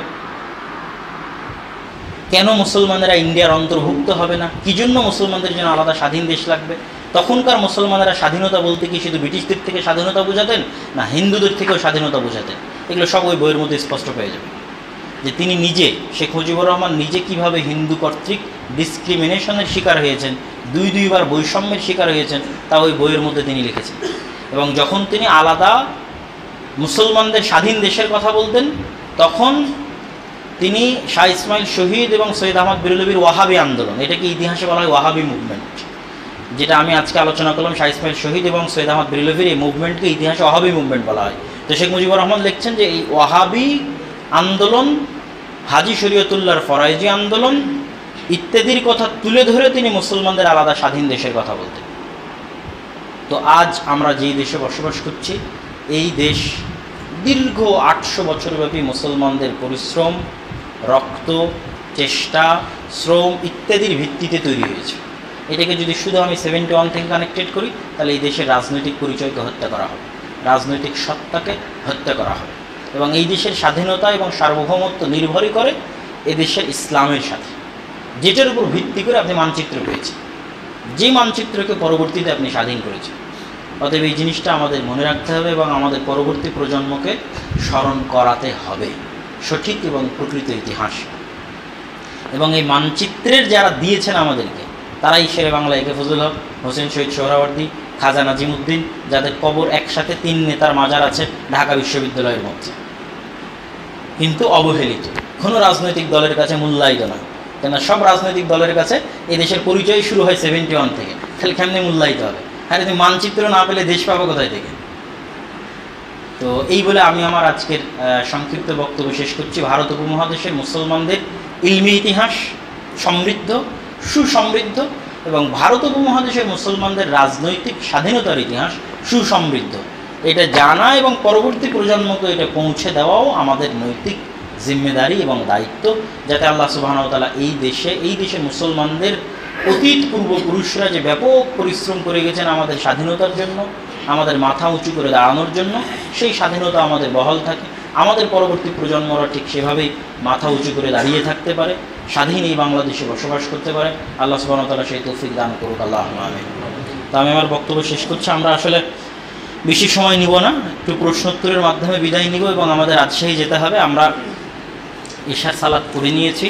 Speaker 1: কেন মুসলমানেরা ইন্ডিয়ার অন্তর্ভুক্ত হবে না, কী জন্য মুসলমানদের জন্য আলাদা স্বাধীন দেশ লাগবে। তখনকার মুসলমানেরা স্বাধীনতা বলতে কি শুধু ব্রিটিশদের থেকে স্বাধীনতা বোঝাতেন, না হিন্দুদের থেকেও স্বাধীনতা বোঝাতেন? এগুলো সব ওই বইয়ের মধ্যে স্পষ্ট পেয়ে যাবে যে তিনি নিজে, শেখ মুজিবুর রহমান নিজে কীভাবে হিন্দু কর্তৃক ডিসক্রিমিনেশনের শিকার হয়েছেন, দুইবার বৈষম্যের শিকার হয়েছেন, তা ওই বইয়ের মধ্যে তিনি লিখেছেন। এবং যখন তিনি আলাদা মুসলমানদের স্বাধীন দেশের কথা বলতেন, তখন তিনি শাহ ইসমাইল শহীদ এবং সৈয়দ আহমদ বেরলভীর ওয়াহাবি আন্দোলন, এটাকে ইতিহাসে বলা হয় ওয়াহাবি মুভমেন্ট, যেটা আমি আজকে আলোচনা করলাম, শাহ ইসমাইল শহীদ এবং সৈয়দ আহমদ বেরলভীর এই মুভমেন্টকে ইতিহাসে ওয়াহাবি মুভমেন্ট বলা হয়। তো শেখ মুজিবুর রহমান লিখছেন যে এই ওয়াহাবি আন্দোলন, হাজি শরীয়তুল্লাহর ফরাইজি আন্দোলন ইত্যাদির কথা তুলে ধরে তিনি মুসলমানদের আলাদা স্বাধীন দেশের কথা বলতেন। তো আজ আমরা যেই দেশে বসবাস করছি, এই দেশ দীর্ঘ 800 বছরব্যাপী মুসলমানদের পরিশ্রম, রক্ত, চেষ্টা, শ্রম ইত্যাদির ভিত্তিতে তৈরি হয়েছে। এটাকে যদি শুধু আমি 71 থেকে কানেক্টেড করি, তাহলে এই দেশের রাজনৈতিক পরিচয়কে হত্যা করা হবে, রাজনৈতিক সত্তাকে হত্যা করা হবে। এবং এই দেশের স্বাধীনতা এবং সার্বভৌমত্ব নির্ভরই করে এদেশের ইসলামের সাথে, যেটার উপর ভিত্তি করে আপনি মানচিত্র পেয়েছেন, যে মানচিত্রকে পরবর্তীতে আপনি স্বাধীন করেছেন। অতএব এই জিনিসটা আমাদের মনে রাখতে হবে এবং আমাদের পরবর্তী প্রজন্মকে স্মরণ করাতে হবে সঠিক এবং প্রকৃত ইতিহাস। এবং এই মানচিত্রের যারা দিয়েছেন আমাদেরকে, তারাই শেরে বাংলা একে ফজল হক, হোসেন শহীদ সোহরাওয়ার্দী, খাজা নাজিমুদ্দিন, যাদের কবর একসাথে 3 নেতার মাজার আছে ঢাকা বিশ্ববিদ্যালয়ের মধ্যে, কিন্তু অবহেলিত, কোনো রাজনৈতিক দলের কাছে মূল্যায়িত না। কেন সব রাজনৈতিক দলের কাছে এই দেশের পরিচয় শুরু হয় 71 থেকে, তাহলে কেমনি মূল্যায়িত হবে? হ্যাঁ, তুমি মানচিত্র না পেলে দেশ পাবো কোথায় থেকে? তো এই বলে আমি আমার আজকের সংক্ষিপ্ত বক্তব্য শেষ করছি। ভারত উপমহাদেশের মুসলমানদের ইলমি ইতিহাস সমৃদ্ধ, সুসমৃদ্ধ, এবং ভারত উপমহাদেশের মুসলমানদের রাজনৈতিক স্বাধীনতার ইতিহাস সুসমৃদ্ধ। এটা জানা এবং পরবর্তী প্রজন্মকে এটা পৌঁছে দেওয়াও আমাদের নৈতিক জিম্মেদারি এবং দায়িত্ব, যাতে আল্লাহ সুবহানাহু ওয়া তাআলা এই দেশে মুসলমানদের অতীত পূর্বপুরুষরা যে ব্যাপক পরিশ্রম করে গেছেন আমাদের স্বাধীনতার জন্য, আমাদের মাথা উঁচু করে দাঁড়ানোর জন্য, সেই স্বাধীনতা আমাদের বহাল থাকে, আমাদের পরবর্তী প্রজন্মরা ঠিক সেভাবেই মাথা উঁচু করে দাঁড়িয়ে থাকতে পারে, স্বাধীন এই বাংলাদেশে বসবাস করতে পারে। আল্লাহ সুবহানাহু ওয়া তাআলা সেই তৌফিক দান করুক, আল্লাহুম্মা আমিন। তো আমি আমার বক্তব্য শেষ করছি। আমরা আসলে বেশি সময় নিব না, একটু প্রশ্নোত্তরের মাধ্যমে বিদায় নিব এবং আমাদের রাজশাহী যেতে হবে। আমরা ইশার সালাত পড়ে নিয়েছি।